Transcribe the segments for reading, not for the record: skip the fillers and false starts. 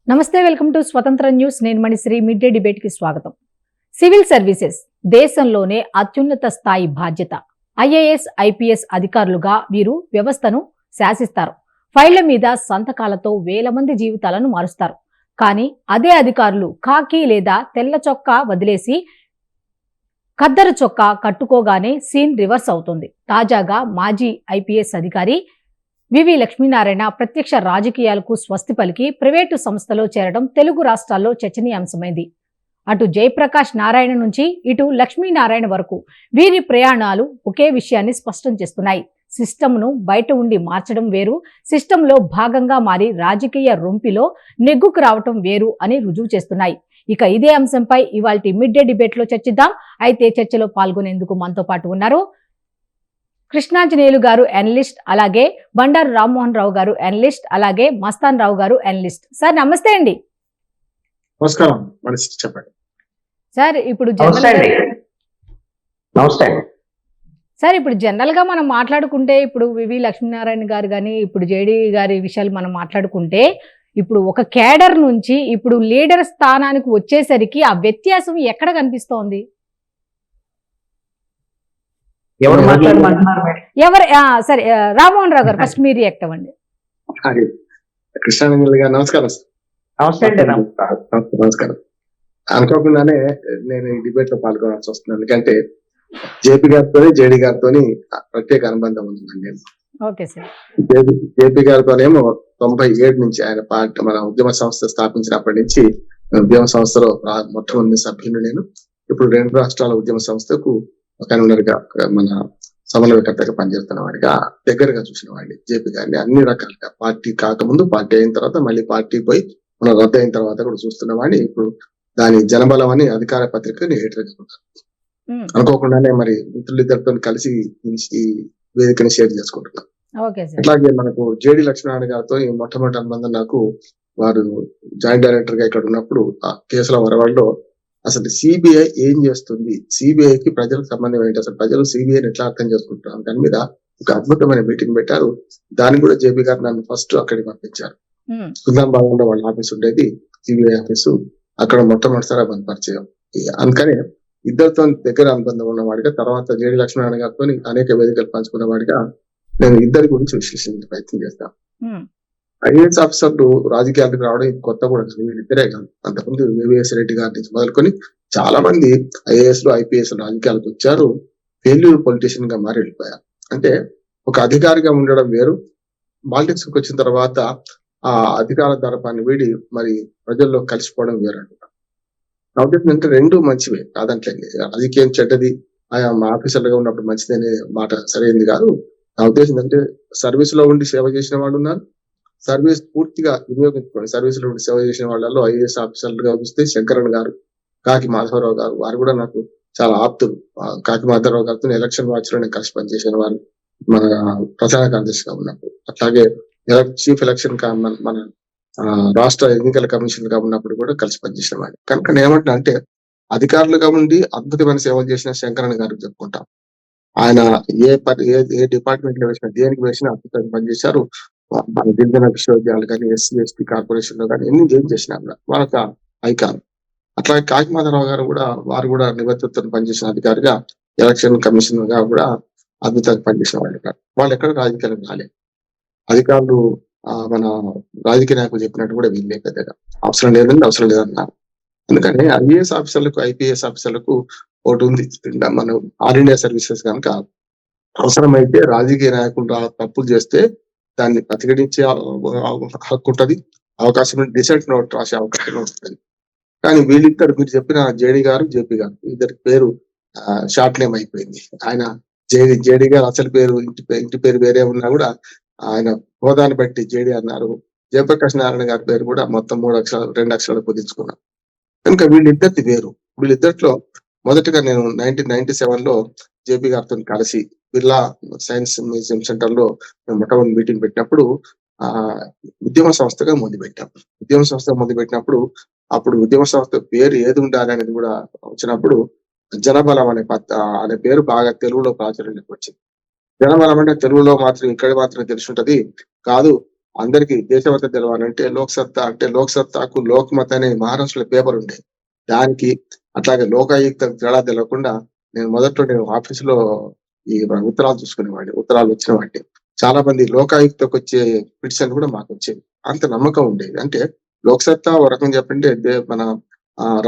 నమస్తే, welcome to స్వతంత్ర news. నేను మణిశ్రీ. మిడ్ డే డిబేట్ కి స్వాగతం. సివిల్ సర్వీసెస్ దేశంలోనే అత్యున్నత స్థాయి బాధ్యత. ఐఏఎస్, ఐపీఎస్ అధికారులుగా వీరు వ్యవస్థను శాసిస్తారు. ఫైళ్ల మీద సంతకాలతో వేల మంది జీవితాలను మారుస్తారు. కానీ అదే అధికారులు కాకి లేదా తెల్ల చొక్కా వదిలేసి ఖద్దరు చొక్కా కట్టుకోగానే సీన్ రివర్స్ అవుతుంది. తాజాగా మాజీ ఐపీఎస్ అధికారి వివి లక్ష్మీనారాయణ ప్రత్యక్ష రాజకీయాలకు స్వస్తి పలికి ప్రైవేటు సంస్థలో చేరడం తెలుగు రాష్ట్రాల్లో చర్చనీయాంశమైంది. అటు జయప్రకాష్ నారాయణ నుంచి ఇటు లక్ష్మీనారాయణ వరకు వీరి ప్రయాణాలు ఒకే విషయాన్ని స్పష్టం చేస్తున్నాయి. సిస్టమ్ను బయట ఉండి మార్చడం వేరు, సిస్టంలో భాగంగా మారి రాజకీయ రొంపిలో నెగ్గుకు రావటం వేరు అని రుజువు చేస్తున్నాయి. ఇక ఇదే అంశంపై ఇవాల్టి మిడ్ డే డిబేట్ లో చర్చిద్దాం. అయితే చర్చలో పాల్గొనేందుకు మనతో పాటు ఉన్నారు కృష్ణాంజనేయులు గారు అనలిస్ట్, అలాగే బండారు రామ్మోహన్ రావు గారు అనలిస్ట్, అలాగే మస్తాన్ రావు గారు అనలిస్ట్. సార్ నమస్తే అండి. నమస్కారం. చెప్పండి సార్. ఇప్పుడు జనరల్ గా మనం మాట్లాడుకుంటే ఇప్పుడు వివి లక్ష్మీనారాయణ గారు కానీ ఇప్పుడు జేడీ గారి విషయాలు మనం మాట్లాడుకుంటే ఇప్పుడు ఒక కేడర్ నుంచి ఇప్పుడు లీడర్ స్థానానికి వచ్చేసరికి ఆ వ్యత్యాసం ఎక్కడ కనిపిస్తోంది? సరే, రామ్మోహన్ రావు గారు ఫస్ట్ మీరు రియాక్ట్ అవ్వండి. కృష్ణానంద్ గారు నమస్కారం. నమస్కారం. అనుకోకుండానే నేను ఈ డిబేట్ లో పాల్గొనాల్సి వస్తుంది. ఎందుకంటే జేపీ గారితో జేడీ గారితో ప్రత్యేక అనుబంధం ఉందండి. జేపీ గారితోనేమో 97 నుంచి ఆయన పార్టీ మన ఉద్యమ సంస్థ స్థాపించినప్పటి నుంచి ఉద్యమ సంస్థలో మొట్టమొదటి సభ్యులు నేను. ఇప్పుడు 2 రాష్ట్రాల ఉద్యమ సంస్థకు కన్వీనర్ గా మన సమన్వయకర్తగా పనిచేస్తున్న వాడిగా దగ్గరగా చూసిన వాడిని జేపీ గారిని. అన్ని రకాలుగా పార్టీ కాకముందు, పార్టీ అయిన తర్వాత, మళ్ళీ పార్టీ పోయి మన రద్దు అయిన తర్వాత కూడా చూస్తున్న వాడిని. ఇప్పుడు దాని జనబలం అని అధికార పత్రిక ఎడిటర్గా అనుకోకుండానే మరి మిత్రులిద్దరితో కలిసి ఈ వేదికని షేర్ చేసుకుంటున్నాం. అట్లాగే మనకు జేడీ లక్ష్మీనారాయణ గారితో మొట్టమొదటి అనుబంధం నాకు వారు జాయింట్ డైరెక్టర్ గా ఇక్కడ ఉన్నప్పుడు ఆ కేసుల వరవాడలో అసలు సిబిఐ ఏం చేస్తుంది, సిబిఐకి ప్రజలకు సంబంధం ఏంటి, అసలు ప్రజలు సిబిఐని ఎట్లా అర్థం చేసుకుంటున్నారు దాని మీద ఒక అద్భుతమైన మీటింగ్ పెట్టారు. దాన్ని కూడా జేపీ గారు నన్ను ఫస్ట్ అక్కడికి పంపించారు. సుందరం బాగుండే వాళ్ళ ఆఫీస్ ఉండేది సిబిఐ ఆఫీసు. అక్కడ మొట్టమొదటిసారి మన పరిచయం. అందుకని ఇద్దరితో దగ్గర అనుబంధం ఉన్నవాడిగా, తర్వాత జేడీ లక్ష్మీనారాయణ గారితో అనేక వేదికలు పంచుకున్న వాడిగా నేను ఇద్దరి గురించి విశ్లేషించే ప్రయత్నం చేస్తాను. ఐఏఎస్ ఆఫీసర్లు రాజకీయాలకు రావడం ఇది కొత్త కూడా వీళ్ళిద్దరే కాదు. అంతకుముందు వివిఎస్ రెడ్డి గారి నుంచి మొదలుకొని చాలా మంది ఐఏఎస్ లు, ఐపీఎస్ రాజకీయాలకు వచ్చారు. ఫెయిల్యూర్ పొలిటీషియన్ గా మారి వెళ్ళిపోయారు. అంటే ఒక అధికారిగా ఉండడం వేరు, పాలిటిక్స్ కి వచ్చిన తర్వాత ఆ అధికార దర్పాన్ని వీడి మరి ప్రజల్లో కలిసిపోవడం వేరు అంటున్నారు. నా ఉద్దేశం అంటే రెండు మంచివే కాదంటండి. రాజకీయం చెడ్డది, ఆయా ఆఫీసర్లుగా ఉన్నప్పుడు మంచిది అనే మాట సరైనది కాదు. నా ఉద్దేశం అంటే సర్వీస్ లో ఉండి సేవ చేసిన వాళ్ళు ఉన్నారు, సర్వీస్ పూర్తిగా వినియోగించుకోండి. సర్వీస్ లో సేవ చేసిన వాళ్ళలో ఐఏఎస్ ఆఫీసర్లుగా చూస్తే శంకరన్ గారు, కాకి మాధవరావు గారు, వారు కూడా నాకు చాలా ఆప్తులు. కాకి మాధవరావు గారితో ఎలక్షన్ వాచ్ లో నేను కలిసి పనిచేసిన వారు మన ప్రధాన కార్యదర్శిగా ఉన్నప్పుడు. అట్లాగే చీఫ్ ఎలక్షన్ మన రాష్ట్ర ఎన్నికల కమిషన్ గా ఉన్నప్పుడు కూడా కలిసి పనిచేసిన వాడు. కనుక నేనేమంటున్నా అంటే అధికారులుగా ఉండి అద్భుతమైన సేవలు చేసిన శంకరన్ గారికి చెప్పుకుంటాం. ఆయన ఏ డిపార్ట్మెంట్ లో వేసినా, దేనికి వేసినా అద్భుతంగా పనిచేశారు. మన గిరిజన విశ్వవిద్యాలయాలు కానీ, ఎస్సీ ఎస్టీ కార్పొరేషన్ లో కానీ ఎన్ని ఏం చేసినా వాళ్ళక ఐకాన్. అట్లాగే కాకి మాధవరావు గారు కూడా, వారు కూడా నిబద్ధతను పనిచేసిన అధికారిగా, ఎలక్షన్ కమిషన్ గా కూడా అద్భుతంగా పనిచేసిన వాళ్ళు. వాళ్ళు ఎక్కడ రాజకీయాలకు రాలేదు. అధికారులు మన రాజకీయ నాయకులు చెప్పినట్టు కూడా వీళ్ళే పెద్దగా అవసరం లేదన్నారు. అందుకని ఐఏఎస్ ఆఫీసర్లకు, ఐపీఎస్ ఆఫీసర్లకు ఒకటి ఉంది, మనం ఆల్ ఇండియా సర్వీసెస్ కనుక అవసరమైతే రాజకీయ నాయకులు తప్పులు చేస్తే దాన్ని ప్రతిఘటించే హక్కు ఉంటుంది, అవకాశం, డిసెంట్ నోట్ రాసే అవకాశం ఉంటుంది. కానీ వీళ్ళిద్దరు మీరు చెప్పిన జేడీ గారు, జేపీ గారు ఇద్దరి పేరు షార్ట్ నేమ్ అయిపోయింది. ఆయన జేడీ గారు అసలు పేరు ఇంటి పేరు వేరే ఉన్నా కూడా ఆయన హోదాన్ని బట్టి జేడీ అన్నారు. జయప్రకాష్ నారాయణ గారి పేరు కూడా మొత్తం 2 అక్షరాలు కుదించుకున్నారు. కనుక వీళ్ళిద్దరిది వేరు. వీళ్ళిద్దరిలో మొదటిగా నేను 1997 లో జేపీ గారితో కలిసి బిర్లా సైన్స్ మ్యూజియం సెంటర్ లో మొట్టమొదటి మీటింగ్ పెట్టినప్పుడు ఉద్యమ సంస్థగా మొదలుపెట్టాం. అప్పుడు ఉద్యమ సంస్థ పేరు ఏది ఉండాలి అనేది కూడా వచ్చినప్పుడు జనబలం అనే పేరు బాగా తెలుగులో ప్రాచుర్యంలోకి వచ్చింది. జనబలం అంటే తెలుగులో మాత్రం ఇక్కడ మాత్రం తెలిసి ఉంటది కాదు, అందరికీ దేశమంతా తెలవాలంటే లోక్సత్తా అంటే లోక్సత్తాకు లోక్మత్ అనే మహారాష్ట్రలో పేపర్ ఉండేది. దానికి అట్లాగే లోకాయుక్త తేడా తెలవకుండా నేను ఆఫీసులో మన ఉత్తరాలు చూసుకునేవాడిని. ఉత్తరాలు వచ్చిన వాటిని. చాలా మంది లోకాయుక్తకు వచ్చే పిటిషన్లు కూడా మాకొచ్చేవి. అంత నమ్మకం ఉండేది. అంటే లోక్సత్తా ఓ రకంగా చెప్పంటే మన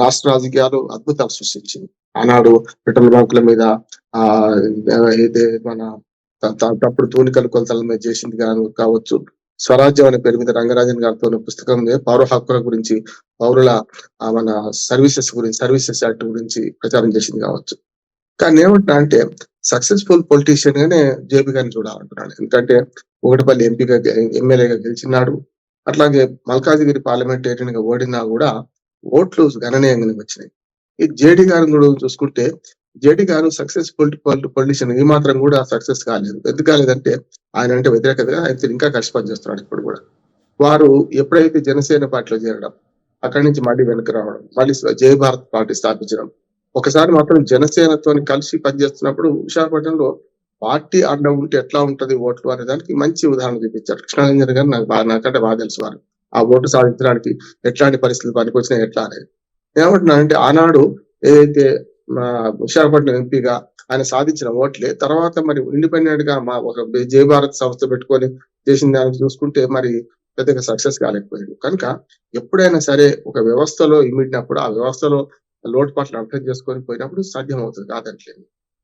రాష్ట్ర రాజకీయాలు అద్భుతాలు సృష్టించింది. ఆనాడు పెట్రోల్ బంకుల మీద అయితే మన తప్పుడు తూనికల కొలతల మీద చేసింది కావచ్చు. స్వరాజ్యం అనే పేరు మీద రంగరాజన్ గారితో పుస్తకం పౌర హక్కుల గురించి, పౌరుల మన సర్వీసెస్ యాక్ట్ గురించి ప్రచారం చేసింది కావచ్చు. కానీ ఏమంటున్నా అంటే సక్సెస్ఫుల్ పొలిటీషియన్ గానే జేపీ గారిని చూడాలంటున్నాడు. ఎందుకంటే ఒకటిపల్లి ఎమ్మెల్యేగా గెలిచినాడు. అట్లాగే మల్కాజిగిరి పార్లమెంటేరియన్ గా ఓడినా కూడా ఓట్లు గణనీయంగానే వచ్చినాయి. ఈ జేడీ గారిని కూడా చూసుకుంటే జేడీ గారు సక్సెస్ఫుల్ పొలిటీషియన్ ఈ మాత్రం కూడా సక్సెస్ కాలేదు. ఎందుకు కాలేదంటే ఆయన అంటే వ్యతిరేకతగా ఆయన ఇంకా కష్టం పనిచేస్తున్నాడు ఇప్పుడు కూడా. వారు ఎప్పుడైతే జనసేన పార్టీలో చేరడం, అక్కడి నుంచి మళ్ళీ వెనక్కి రావడం, మళ్ళీ జై భారత్ పార్టీ స్థాపించడం, ఒకసారి మాత్రం జనసేనతో కలిసి పనిచేస్తున్నప్పుడు విశాఖపట్నంలో పార్టీ అండ ఉంటే ఎట్లా ఉంటది ఓట్లు అనే దానికి మంచి ఉదాహరణ చూపించారు. కృష్ణారంజన్ గారు నాకంటే బాగా తెలుసు వారు. ఆ ఓటు సాధించడానికి ఎట్లాంటి పరిస్థితులు పనికొచ్చినా ఎట్లా అనేది. ఏమంటున్నానంటే ఆనాడు ఏదైతే విశాఖపట్నం ఎంపీగా ఆయన సాధించిన ఓట్లే తర్వాత మరి ఇండిపెండెంట్ గా ఒక జై భారత్ సంస్థ పెట్టుకొని చేసిన దానికి చూసుకుంటే మరి పెద్దగా సక్సెస్ కాలేకపోయాడు. కనుక ఎప్పుడైనా సరే ఒక వ్యవస్థలో ఇమిడినప్పుడు ఆ వ్యవస్థలో లోటుపాట్లు అర్థం చేసుకొని పోయినప్పుడు సాధ్యం అవుతుంది కాదంటలేదు.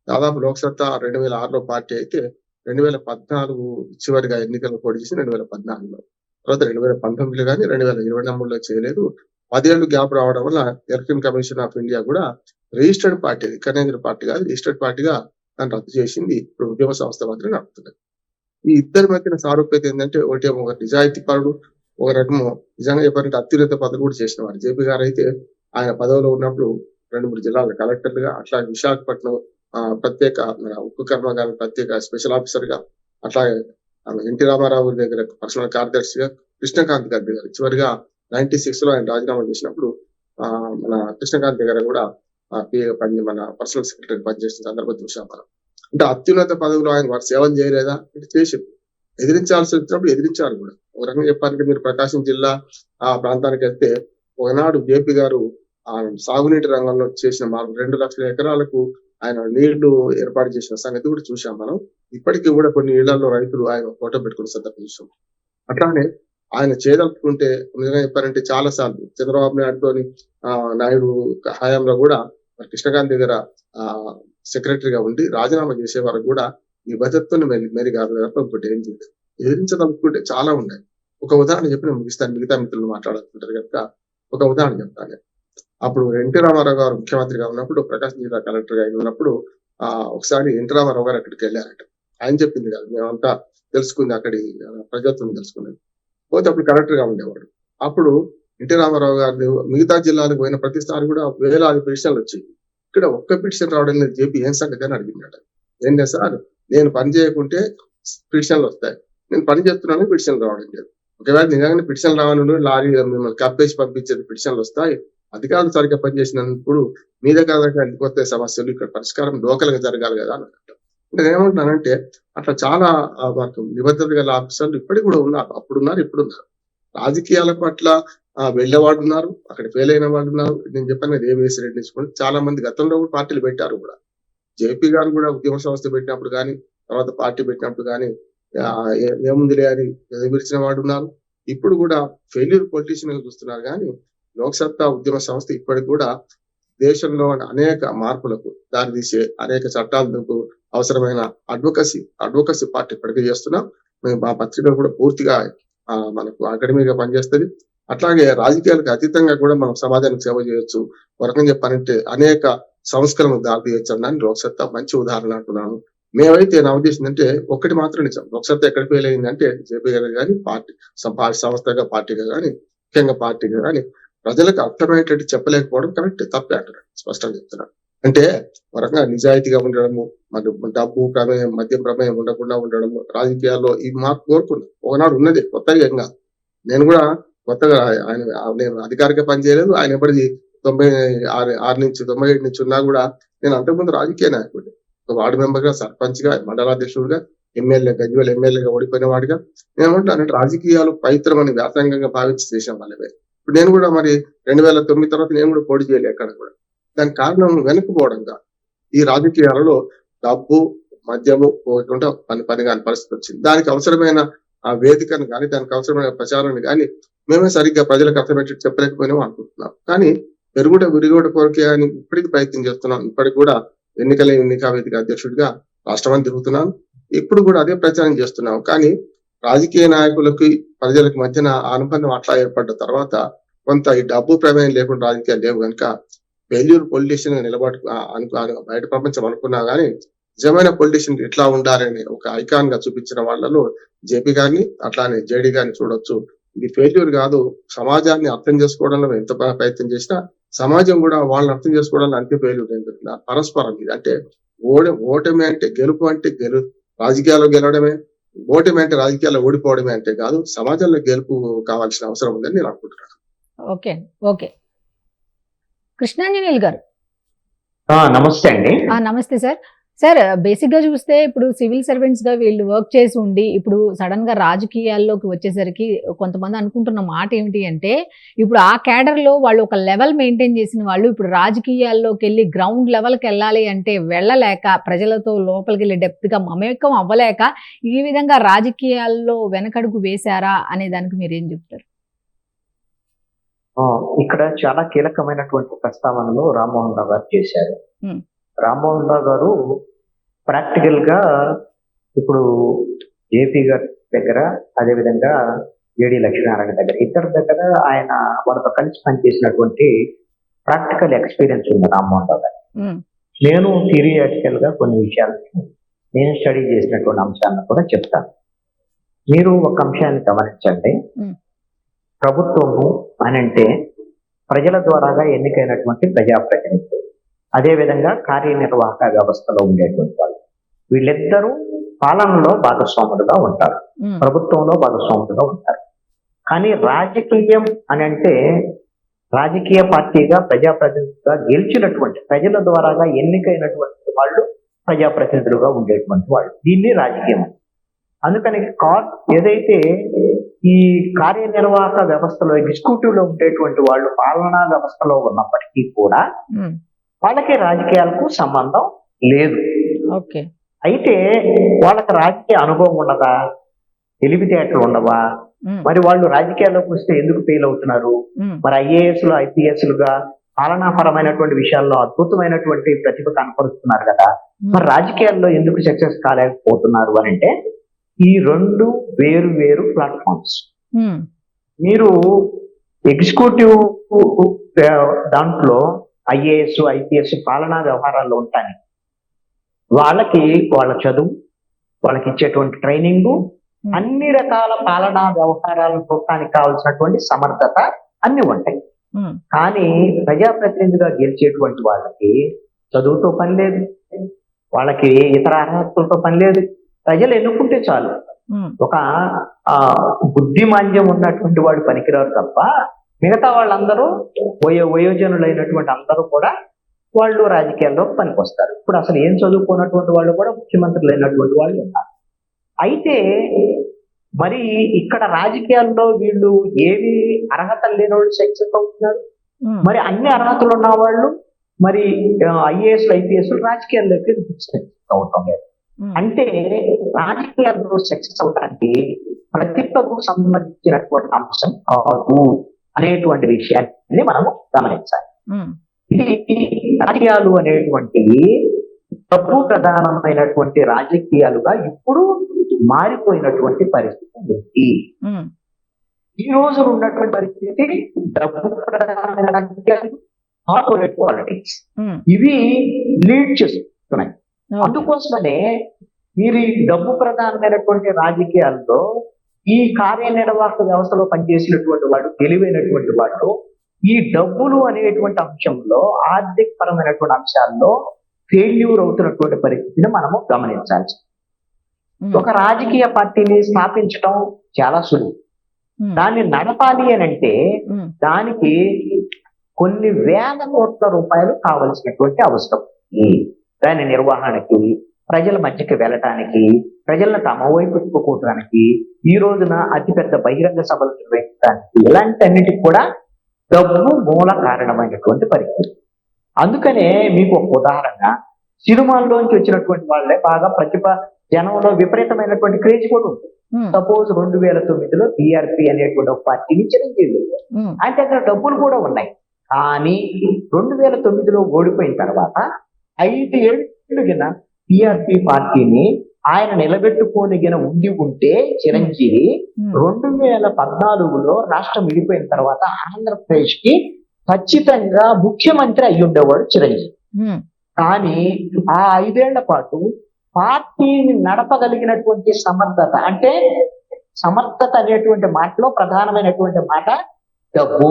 దాదాపు లోక్సత్తా 2006లో పార్టీ అయితే 2014 చివరిగా ఎన్నికల్లో పోటీ చేసి 2014లో, తర్వాత 2019లో కానీ 2023లో చేయలేదు. 10 ఏళ్ళు గ్యాప్ రావడం వల్ల ఎలక్షన్ కమిషన్ ఆఫ్ ఇండియా కూడా రిజిస్టర్డ్ పార్టీ, కన్నేంద్ర పార్టీ కాదు, రిజిస్టర్డ్ పార్టీగా దాన్ని రద్దు చేసింది. ఇప్పుడు ఉద్యమ సంస్థ మాత్రం నడుపుతున్నది. ఈ ఇద్దరి మధ్యన సారూప్యత ఏంటంటే ఒక నిజాయితీ పరుడు, ఒక రకము నిజంగా చెప్పాలంటే అత్యున్నత పదవి కూడా చేసిన వారు. జేపీ గారు అయితే ఆయన పదవిలో ఉన్నప్పుడు 2-3 జిల్లాల కలెక్టర్లుగా, అట్లా విశాఖపట్నం ప్రత్యేక ఉక్కు కర్మాగారం ప్రత్యేక స్పెషల్ ఆఫీసర్ గా, అట్లాగే ఎన్టీ రామారావు దగ్గర పర్సనల్ కార్యదర్శిగా, కృష్ణకాంత్ గారి దగ్గర చివరిగా 96లో ఆయన రాజీనామా చేసినప్పుడు మన కృష్ణకాంత్ దగ్గర కూడా మన పర్సనల్ సెక్రటరీ పనిచేసిన సందర్భం చూసాం మనం. అంటే అత్యున్నత పదవిలో ఆయన వారు సేవలు చేయలేదా అంటే చేసి ఎదిరించాల్సి వచ్చినప్పుడు ఎదిరించారు కూడా. ఒక రకంగా చెప్పాలంటే మీరు ప్రకాశం జిల్లా ఆ ప్రాంతానికి వెళ్తే ఒకనాడు జేపీ గారు సాగునీటి రంగంలో చేసిన 2 లక్షల ఎకరాలకు ఆయన నీళ్లు ఏర్పాటు చేసిన సంగతి కూడా చూసాం మనం. ఇప్పటికీ కూడా కొన్ని ఇళ్లలో రైతులు ఆయన ఫోటో పెట్టుకున్న సందర్భం చూసాం. అట్లానే ఆయన చేయదలుచుకుంటే నిజంగా చెప్పారంటే చాలా సార్లు చంద్రబాబు నాయుడు హయాంలో కూడా కృష్ణకాంత్ దగ్గర సెక్రటరీగా ఉండి రాజీనామా చేసే వరకు కూడా ఈ భద్రతను మెరుగాదు తప్ప ఇంకోటి ఏం చేయలేదు. ఎదిరించదలుచుకుంటే చాలా ఉన్నాయి. ఒక ఉదాహరణ చెప్పి నేను ముగిస్తాను, మిగతా మిత్రులు మాట్లాడుతుంటారు కనుక ఒక ఉదాహరణ చెప్తాను. అప్పుడు ఎన్టీ రామారావు గారు ముఖ్యమంత్రిగా ఉన్నప్పుడు, ప్రకాశం జిల్లా కలెక్టర్ గా ఉన్నప్పుడు ఒకసారి ఎన్టీ రామారావు గారు అక్కడికి వెళ్ళారట. ఆయన చెప్పింది కాదు, మేమంతా తెలుసుకుంది, అక్కడి ప్రజాత్వం తెలుసుకున్నది. పోతే అప్పుడు కలెక్టర్ గా ఉండేవాడు. అప్పుడు ఎన్టీ రామారావు గారు మిగతా జిల్లాలకు పోయిన ప్రతిసారి కూడా వేలాది పిటిషన్లు వచ్చాయి. ఇక్కడ ఒక్క పిటిషన్ రావడం లేదు. జేపీ ఏం సంగతి అని అడిగిందట. ఏం లేదు సార్, నేను పని చేయకుంటే పిటిషన్లు వస్తాయి, నేను పని చేస్తున్నాను, పిటిషన్లు రావడం లేదు. ఒకవేళ నిజంగానే పిటిషన్లు రావాలని లారీ మిమ్మల్ని కప్పేసి పంపించేది పిటిషన్లు వస్తాయి, అధికారులు సరిగ్గా పనిచేసినప్పుడు మీ దగ్గర వెళ్ళిపోతే సమస్యలు ఇక్కడ పరిష్కారం లోకల్ గా జరగాలి కదా అన్నట్టు. నేను ఏమంటున్నానంటే అట్లా చాలా నిబద్ధత గల ఆఫీసర్లు ఇప్పటికి కూడా ఉన్నారు, అప్పుడున్నారు, ఇప్పుడున్నారు. రాజకీయాల పట్ల వెళ్ళేవాడు ఉన్నారు, అక్కడ ఫెయిల్ అయిన వాళ్ళు ఉన్నారు. నేను చెప్పాను ఏవిఎస్ రెడ్డి నుంచి చాలా మంది గతంలో కూడా పార్టీలు పెట్టారు కూడా. జేపీ గారు కూడా ఉద్యమ సంస్థ పెట్టినప్పుడు కానీ, తర్వాత పార్టీ పెట్టినప్పుడు కానీ ఏముందిలే అని ఎదిరించిన వాడు ఉన్నారు. ఇప్పుడు కూడా ఫెయిల్యూర్ పొలిటీషియన్ చూస్తున్నారు. కానీ లోక్సత్తా ఉద్యమ సంస్థ ఇప్పటికి కూడా దేశంలో అనేక మార్పులకు దారితీసే అనేక చట్టాలకు అవసరమైన అడ్వకసీ పార్టీ ఇప్పటికే చేస్తున్నాం. మేము మా పత్రిక కూడా పూర్తిగా మనకు అకాడమీగా పనిచేస్తుంది. అట్లాగే రాజకీయాలకు అతీతంగా కూడా మనం సమాజానికి సేవ చేయొచ్చు. వరకం చెప్పాలంటే అనేక సంస్కరణకు దారితీయొచ్చు అన్నాను. లోక్సత్తా మంచి ఉదాహరణ అంటున్నాను. మేమైతే నా ఉద్దేశం అంటే ఒక్కటి మాత్రం నిజం, లోక్సత్తా ఎక్కడ ఫెయిల్ అయిందంటే జేపీ గారు కానీ పార్టీ సంస్థగా పార్టీగా కానీ ముఖ్యంగా పార్టీగా కానీ ప్రజలకు అర్థమయ్యేటట్టు చెప్పలేకపోవడం కరెక్ట్, తప్పే అంటున్నాడు. స్పష్టంగా చెప్తున్నాడు. అంటే ఒక రకంగా నిజాయితీగా ఉండడము, మరి డబ్బు ప్రమేయం, మద్యం ప్రమేయం ఉండకుండా ఉండడము, రాజకీయాల్లో ఈ మార్పు కోరుకున్నాను. ఒకనాడు ఉన్నది, కొత్తగా ఏం కాదు. నేను కూడా కొత్తగా నేను అధికారిక పని చేయలేదు. ఆయన ఎప్పటికీ 96 నుంచి 97 నుంచి ఉన్నా కూడా నేను అంతకుముందు రాజకీయ నాయకుడిని. ఒక వార్డు మెంబర్ గా, సర్పంచ్ గా, మండలాధ్యక్షుడిగా గజ్వేల్ ఎమ్మెల్యేగా ఓడిపోయిన వాడిగా నేనేమంటానంటే రాజకీయాలు పవిత్రం అని వ్యాసంగంగా భావించి చేసిన వాళ్ళవే. ఇప్పుడు నేను కూడా మరి 2009 తర్వాత నేను కూడా పోటీ చేయలే ఎక్కడ కూడా. దానికి కారణం వెనుకపోవడంగా ఈ రాజకీయాలలో డబ్బు మద్యము పోకుండా పని కాని పరిస్థితి వచ్చింది. దానికి అవసరమైన ఆ వేదికను కానీ దానికి అవసరమైన ప్రచారాన్ని కానీ మేమే సరిగ్గా ప్రజలకు అర్థమయ్యేట్టు చెప్పలేకపోయినాం అనుకుంటున్నాం. కానీ విరిగోడ కోరిక అని ఇప్పటికీ ప్రయత్నం చేస్తున్నాం. ఇప్పటికి కూడా ఎన్నికా వేదిక అధ్యక్షుడిగా రాష్ట్రం తిరుగుతున్నాను. ఇప్పుడు కూడా అదే ప్రచారం చేస్తున్నాం. కానీ రాజకీయ నాయకులకి ప్రజలకు మధ్యన అనుబంధం అట్లా ఏర్పడ్డ తర్వాత కొంత ఈ డబ్బు ప్రమేయం లేకుండా రాజకీయాలు లేవు కనుక ఫెయిల్యూర్ పొలిటీషియన్ నిలబడు బయట ప్రపంచం అనుకున్నా గానీ నిజమైన పొలిటీషియన్ ఎట్లా ఉండాలని ఒక ఐకాన్ గా చూపించిన వాళ్ళలో జేపీ గారిని అట్లానే జేడీ గారిని చూడొచ్చు. ఇది ఫెయిల్యూర్ కాదు. సమాజాన్ని అర్థం చేసుకోవడంలో ఎంత ప్రయత్నం చేసినా సమాజం కూడా వాళ్ళని అర్థం చేసుకోవడంలో అంతే ఫెయిల్యూర్ ఎందుకు పరస్పరం. ఇది అంటే ఓటమి అంటే గెలుపు అంటే రాజకీయాల్లో గెలవడమే, ఓటమి అంటే రాజకీయాల్లో ఓడిపోవడమే అంటే కాదు. సమాజంలో గెలుపు కావాల్సిన అవసరం ఉందని నేను అనుకుంటున్నాను. ఓకే ఓకే కృష్ణాంజనేయులు గారు నమస్తే అండి. నమస్తే సార్. సార్ బేసిక్ గా చూస్తే ఇప్పుడు సివిల్ సర్వెంట్స్ గా వీళ్ళు వర్క్ చేసి ఉండి ఇప్పుడు సడన్ గా రాజకీయాల్లోకి వచ్చేసరికి కొంతమంది అనుకుంటున్న మాట ఏమిటి అంటే ఇప్పుడు ఆ క్యాడర్ లో వాళ్ళు ఒక లెవెల్ మెయింటైన్ చేసిన వాళ్ళు ఇప్పుడు రాజకీయాల్లోకి వెళ్ళి గ్రౌండ్ లెవెల్కి వెళ్ళాలి అంటే వెళ్ళలేక ప్రజలతో లోపలికి వెళ్ళి డెప్త్ గా మమేకం అవ్వలేక ఈ విధంగా రాజకీయాల్లో వెనకడుగు వేశారా అనే దానికి మీరు ఏం చెప్తారు? ఇక్కడ చాలా కీలకమైనటువంటి ప్రస్తావనలు రామ్మోహన్ రావు గారు చేశారు. రామ్మోహన్ రావు గారు ప్రాక్టికల్ గా ఇప్పుడు జేపీ గారి దగ్గర, అదేవిధంగా జేడి లక్ష్మీనారాయణ దగ్గర, ఇద్దరి దగ్గర ఆయన వాళ్ళతో కలిసి పనిచేసినటువంటి ప్రాక్టికల్ ఎక్స్పీరియన్స్ ఉంది రామ్మోహన్ రావు గారు. నేను థియరిటికల్ గా కొన్ని విషయాలను నేను స్టడీ చేసినటువంటి అంశాలను కూడా చెప్తాను. మీరు ఒక అంశాన్ని గమనించండి. ప్రభుత్వము అని అంటే ప్రజల ద్వారాగా ఎన్నికైనటువంటి ప్రజాప్రతినిధులు, అదేవిధంగా కార్యనిర్వాహక వ్యవస్థలో ఉండేటువంటి వాళ్ళు, వీళ్ళిద్దరూ పాలనలో భాగస్వాములుగా ఉంటారు, ప్రభుత్వంలో భాగస్వాములుగా ఉంటారు. కానీ రాజకీయం అని అంటే రాజకీయ పార్టీగా ప్రజాప్రతినిధులుగా గెలిచినటువంటి ప్రజల ద్వారాగా ఎన్నికైనటువంటి వాళ్ళు ప్రజాప్రతినిధులుగా ఉండేటువంటి వాళ్ళు, దీన్ని రాజకీయం. అందుకని ఏదైతే ఈ కార్యనిర్వాహక వ్యవస్థలో ఎగ్జిక్యూటివ్ లో ఉండేటువంటి వాళ్ళు పాలనా వ్యవస్థలో ఉన్నప్పటికీ కూడా వాళ్ళకి రాజకీయాలకు సంబంధం లేదు. అయితే వాళ్ళకి రాజకీయ అనుభవం ఉండదా, తెలివితేటలు ఉండవా? మరి వాళ్ళు రాజకీయాల్లోకి వస్తే ఎందుకు ఫెయిల్ అవుతున్నారు? మరి ఐఏఎస్లు ఐపీఎస్లుగా పాలనాపరమైనటువంటి విషయాల్లో అద్భుతమైనటువంటి ప్రతిభ కనపరుస్తున్నారు కదా, మరి రాజకీయాల్లో ఎందుకు సక్సెస్ కాలేకపోతున్నారు అని అంటే ఈ రెండు వేరు వేరు ప్లాట్ఫామ్స్. మీరు ఎగ్జిక్యూటివ్ దాంట్లో ఐఏఎస్ ఐపీఎస్ పాలనా వ్యవహారాల్లో ఉంటాయి. వాళ్ళకి వాళ్ళ చదువు, వాళ్ళకి ఇచ్చేటువంటి ట్రైనింగ్, అన్ని రకాల పాలనా వ్యవహారాలను చూడటానికి కావాల్సినటువంటి సమర్థత అన్ని ఉంటాయి. కానీ ప్రజాప్రతినిధిగా గెలిచేటువంటి వాళ్ళకి చదువుతో పని లేదు, వాళ్ళకి ఇతర అర్హతలతో పని లేదు. ప్రజలు ఎన్నుకుంటే చాలు. ఒక బుద్ధిమాంద్యం ఉన్నటువంటి వాడు పనికిరారు తప్ప మిగతా వాళ్ళందరూ వయోజనులైనటువంటి అందరూ కూడా వాళ్ళు రాజకీయాల్లో పనికొస్తారు. ఇప్పుడు అసలు ఏం చదువుకున్నటువంటి వాళ్ళు కూడా ముఖ్యమంత్రులు అయినటువంటి వాళ్ళు ఉన్నారు. అయితే మరి ఇక్కడ రాజకీయాల్లో వీళ్ళు ఏవి అర్హతలు లేని వాళ్ళు సక్సెస్ అవుతున్నారు, మరి అన్ని అర్హతలు ఉన్న వాళ్ళు మరి ఐఏఎస్ ఐపీఎస్ రాజకీయాల్లోకి అవుతాం. అంటే రాజకీయాల్లో సక్సెస్ అవడానికి ప్రతిభకు సంబంధించినటువంటి అంశం కాదు అనేటువంటి విషయాన్ని మనము గమనించాలి. ఇది రాజకీయాలు అనేటువంటి డబ్బు ప్రధానమైనటువంటి రాజకీయాలుగా ఇప్పుడు మారిపోయినటువంటి పరిస్థితి ఉంది. ఈ రోజు ఉన్నటువంటి పరిస్థితి డబ్బు ప్రధానమైన రాజకీయాలు, కార్పొరేట్ పాలిటిక్స్ ఇవి లీడ్ చేస్తున్నాయి. అందుకోసమనే మీరు ఈ డబ్బు ప్రధానమైనటువంటి రాజకీయాల్లో ఈ కార్యనిర్వాహక వ్యవస్థలో పనిచేసినటువంటి వాడు, తెలివైనటువంటి వాడు ఈ డబ్బులు అనేటువంటి అంశంలో ఆర్థిక పరమైనటువంటి అంశాల్లో ఫెయిల్యూర్ అవుతున్నటువంటి పరిస్థితిని మనము గమనించాలి. ఒక రాజకీయ పార్టీని స్థాపించడం చాలా సులువు, దాన్ని నడపాలి అని అంటే దానికి కొన్ని వేల కోట్ల రూపాయలు కావలసినటువంటి అవసరం. దాని నిర్వహణకి, ప్రజల మధ్యకి వెళ్ళటానికి, ప్రజలను తమ వైపు తిప్పుకోవడానికి, ఈ రోజున అతిపెద్ద బహిరంగ సభలు నిర్వహించడానికి, ఇలాంటన్నిటికి కూడా డబ్బు మూల కారణమైనటువంటి పరిస్థితి. అందుకనే మీకు ఒక ఉదాహరణ, సినిమాల్లోంచి వచ్చినటువంటి వాళ్ళే బాగా జనంలో విపరీతమైనటువంటి క్రేజ్ కూడా ఉంటుంది. సపోజ్ 2009లో టీఆర్పీ అనేటువంటి ఒక పార్టీని చిరంజీవి, అంటే అక్కడ డబ్బులు కూడా ఉన్నాయి. కానీ 2009లో ఓడిపోయిన తర్వాత 5 ఏళ్ళు టీఆర్పీ పార్టీని ఆయన నిలబెట్టుకోనిగిన ఉంటే చిరంజీవి 2014లో రాష్ట్రం విడిపోయిన తర్వాత ఆంధ్రప్రదేశ్ కి ఖచ్చితంగా ముఖ్యమంత్రి అయి ఉండేవాడు చిరంజీవి. కానీ ఆ 5 ఏళ్ల పాటు పార్టీని నడపగలిగినటువంటి సమర్థత, అంటే సమర్థత అనేటువంటి మాటలో ప్రధానమైనటువంటి మాట డబ్బు.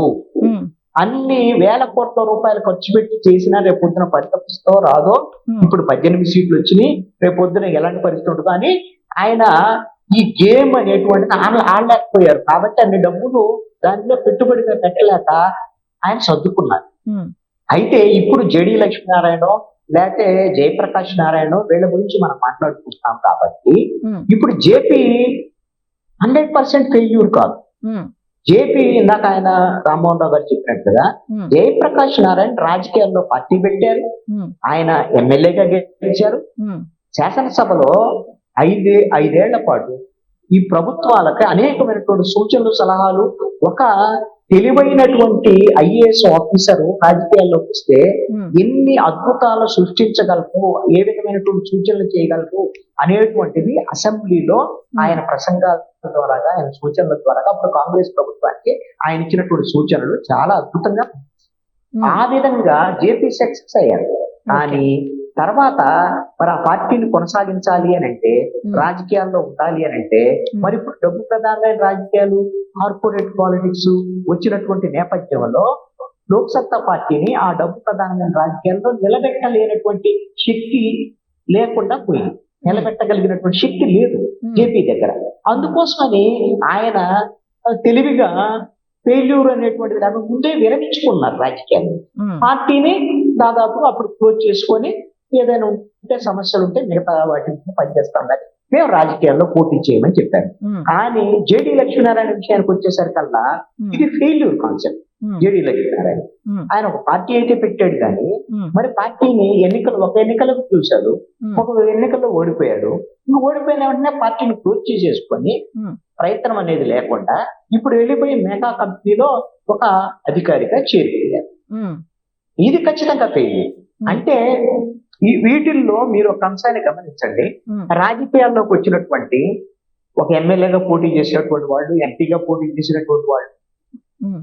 అన్ని వేల కోట్ల రూపాయలు ఖర్చు పెట్టి చేసినా రేపు పొద్దున పరితపిస్తో రాదో, ఇప్పుడు 18 సీట్లు వచ్చినాయి, రేపు పొద్దున ఎలాంటి పరిస్థితి ఉండదు అని ఆయన ఈ గేమ్ అనేటువంటిది ఆడలేకపోయారు. కాబట్టి అన్ని డబ్బులు దానిలో పెట్టుబడిగా పెట్టలేక ఆయన సర్దుకున్నారు. అయితే ఇప్పుడు జేడి లక్ష్మీనారాయణ లేకపోతే జయప్రకాష్ నారాయణ వీళ్ళ గురించి మనం మాట్లాడుకుంటున్నాం కాబట్టి ఇప్పుడు జేపీ 100% ఫెయిల్యూర్ కాదు. జేపీ ఇందాక ఆయన రామ్మోహన్ రావు గారు చెప్పినట్టుగా జయప్రకాష్ నారాయణ రాజకీయాల్లో పార్టీ పెట్టారు, ఆయన ఎమ్మెల్యేగా గెలిచారు, శాసనసభలో 5 ఏళ్ల పాటు ఈ ప్రభుత్వాలకి అనేకమైనటువంటి సూచనలు సలహాలు, ఒక తెలివైనటువంటి ఐఏఎస్ ఆఫీసర్ రాజకీయాల్లోకి వస్తే ఎన్ని అద్భుతాలు సృష్టించగలరు, ఏ విధమైనటువంటి సూచనలు చేయగలరు అనేటువంటిది అసెంబ్లీలో ఆయన ప్రసంగాల ద్వారా, ఆయన సూచనల ద్వారా అప్పుడు కాంగ్రెస్ ప్రభుత్వానికి ఆయన ఇచ్చినటువంటి సూచనలు చాలా అద్భుతంగా, ఆ విధంగా జేపీ సక్సెస్ అయ్యారు. కానీ తర్వాత మరి ఆ పార్టీని కొనసాగించాలి అని అంటే, రాజకీయాల్లో ఉండాలి అని అంటే, మరి ఇప్పుడు డబ్బు ప్రధానమైన రాజకీయాలు, కార్పొరేట్ పాలిటిక్స్ వచ్చినటువంటి నేపథ్యంలో లోక్సత్తా పార్టీని ఆ డబ్బు ప్రధానమైన రాజకీయాల్లో నిలబెట్టలేనటువంటి శక్తి లేకుండా పోయింది. నిలబెట్టగలిగినటువంటి శక్తి లేదు జేపీ దగ్గర. అందుకోసమని ఆయన తెలివిగా ఫెయిల్యూర్ అనేటువంటిది లేక ముందే విరమించుకున్నారు రాజకీయాలు. పార్టీని దాదాపు అప్పుడు క్లోజ్ చేసుకొని ఏదైనా ఉంటే సమస్యలు ఉంటే మిగతా వాటి పనిచేస్తాం కానీ మేము రాజకీయాల్లో పోటీ చేయమని చెప్పారు. కానీ జేడి లక్ష్మీనారాయణ విషయానికి వచ్చేసరికల్లా ఇది ఫెయిల్యూర్ కాన్సెప్ట్. జేడి లక్ష్మీనారాయణ ఆయన ఒక పార్టీ అయితే పెట్టాడు కానీ మరి పార్టీని ఒక ఎన్నికలకు చూశాడు, ఒక ఎన్నికల్లో ఓడిపోయాడు. ఇంకా ఓడిపోయిన వెంటనే పార్టీని క్లోజ్ చేసేసుకొని ప్రయత్నం అనేది లేకుండా ఇప్పుడు వెళ్ళిపోయి మెగా కంపెనీలో ఒక అధికారిగా చేరిపోయారు. ఇది ఖచ్చితంగా ఫెయిల్యూర్. అంటే వీటిల్లో మీరు ఒక అంశాన్ని గమనించండి, రాజకీయాల్లోకి వచ్చినటువంటి ఒక ఎమ్మెల్యేగా పోటీ చేసినటువంటి వాళ్ళు, ఎంపీగా పోటీ చేసినటువంటి వాళ్ళు,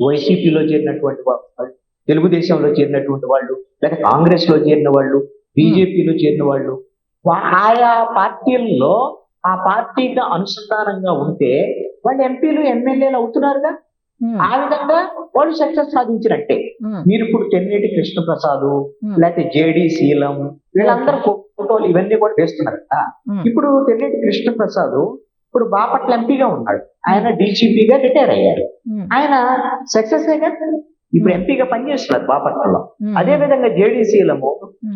వైసీపీలో చేరినటువంటి వాళ్ళు, తెలుగుదేశంలో చేరినటువంటి వాళ్ళు, లేదా కాంగ్రెస్ లో చేరిన వాళ్ళు, బీజేపీలో చేరిన వాళ్ళు, ఆయా పార్టీల్లో ఆ పార్టీకి అనుసంధానంగా ఉంటే వాళ్ళు ఎంపీలు ఎమ్మెల్యేలు అవుతున్నారుగా. ఆ విధంగా వాళ్ళు సక్సెస్ సాధించినట్టే. మీరు ఇప్పుడు తెన్నేటి కృష్ణప్రసాద్ లేకపోతే జేడి శీలం వీళ్ళందరూ ఫోటోలు ఇవన్నీ కూడా వేస్తున్నారు కదా. ఇప్పుడు తెన్నేటి కృష్ణప్రసాద్ ఇప్పుడు బాపట్ల ఎంపీగా ఉన్నాడు, ఆయన డీజీపీగా రిటైర్ అయ్యారు, ఆయన సక్సెస్ అయ్యారు, ఇప్పుడు ఎంపీగా పనిచేస్తున్నారు బాపట్లలో. అదే విధంగా జేడి శీలము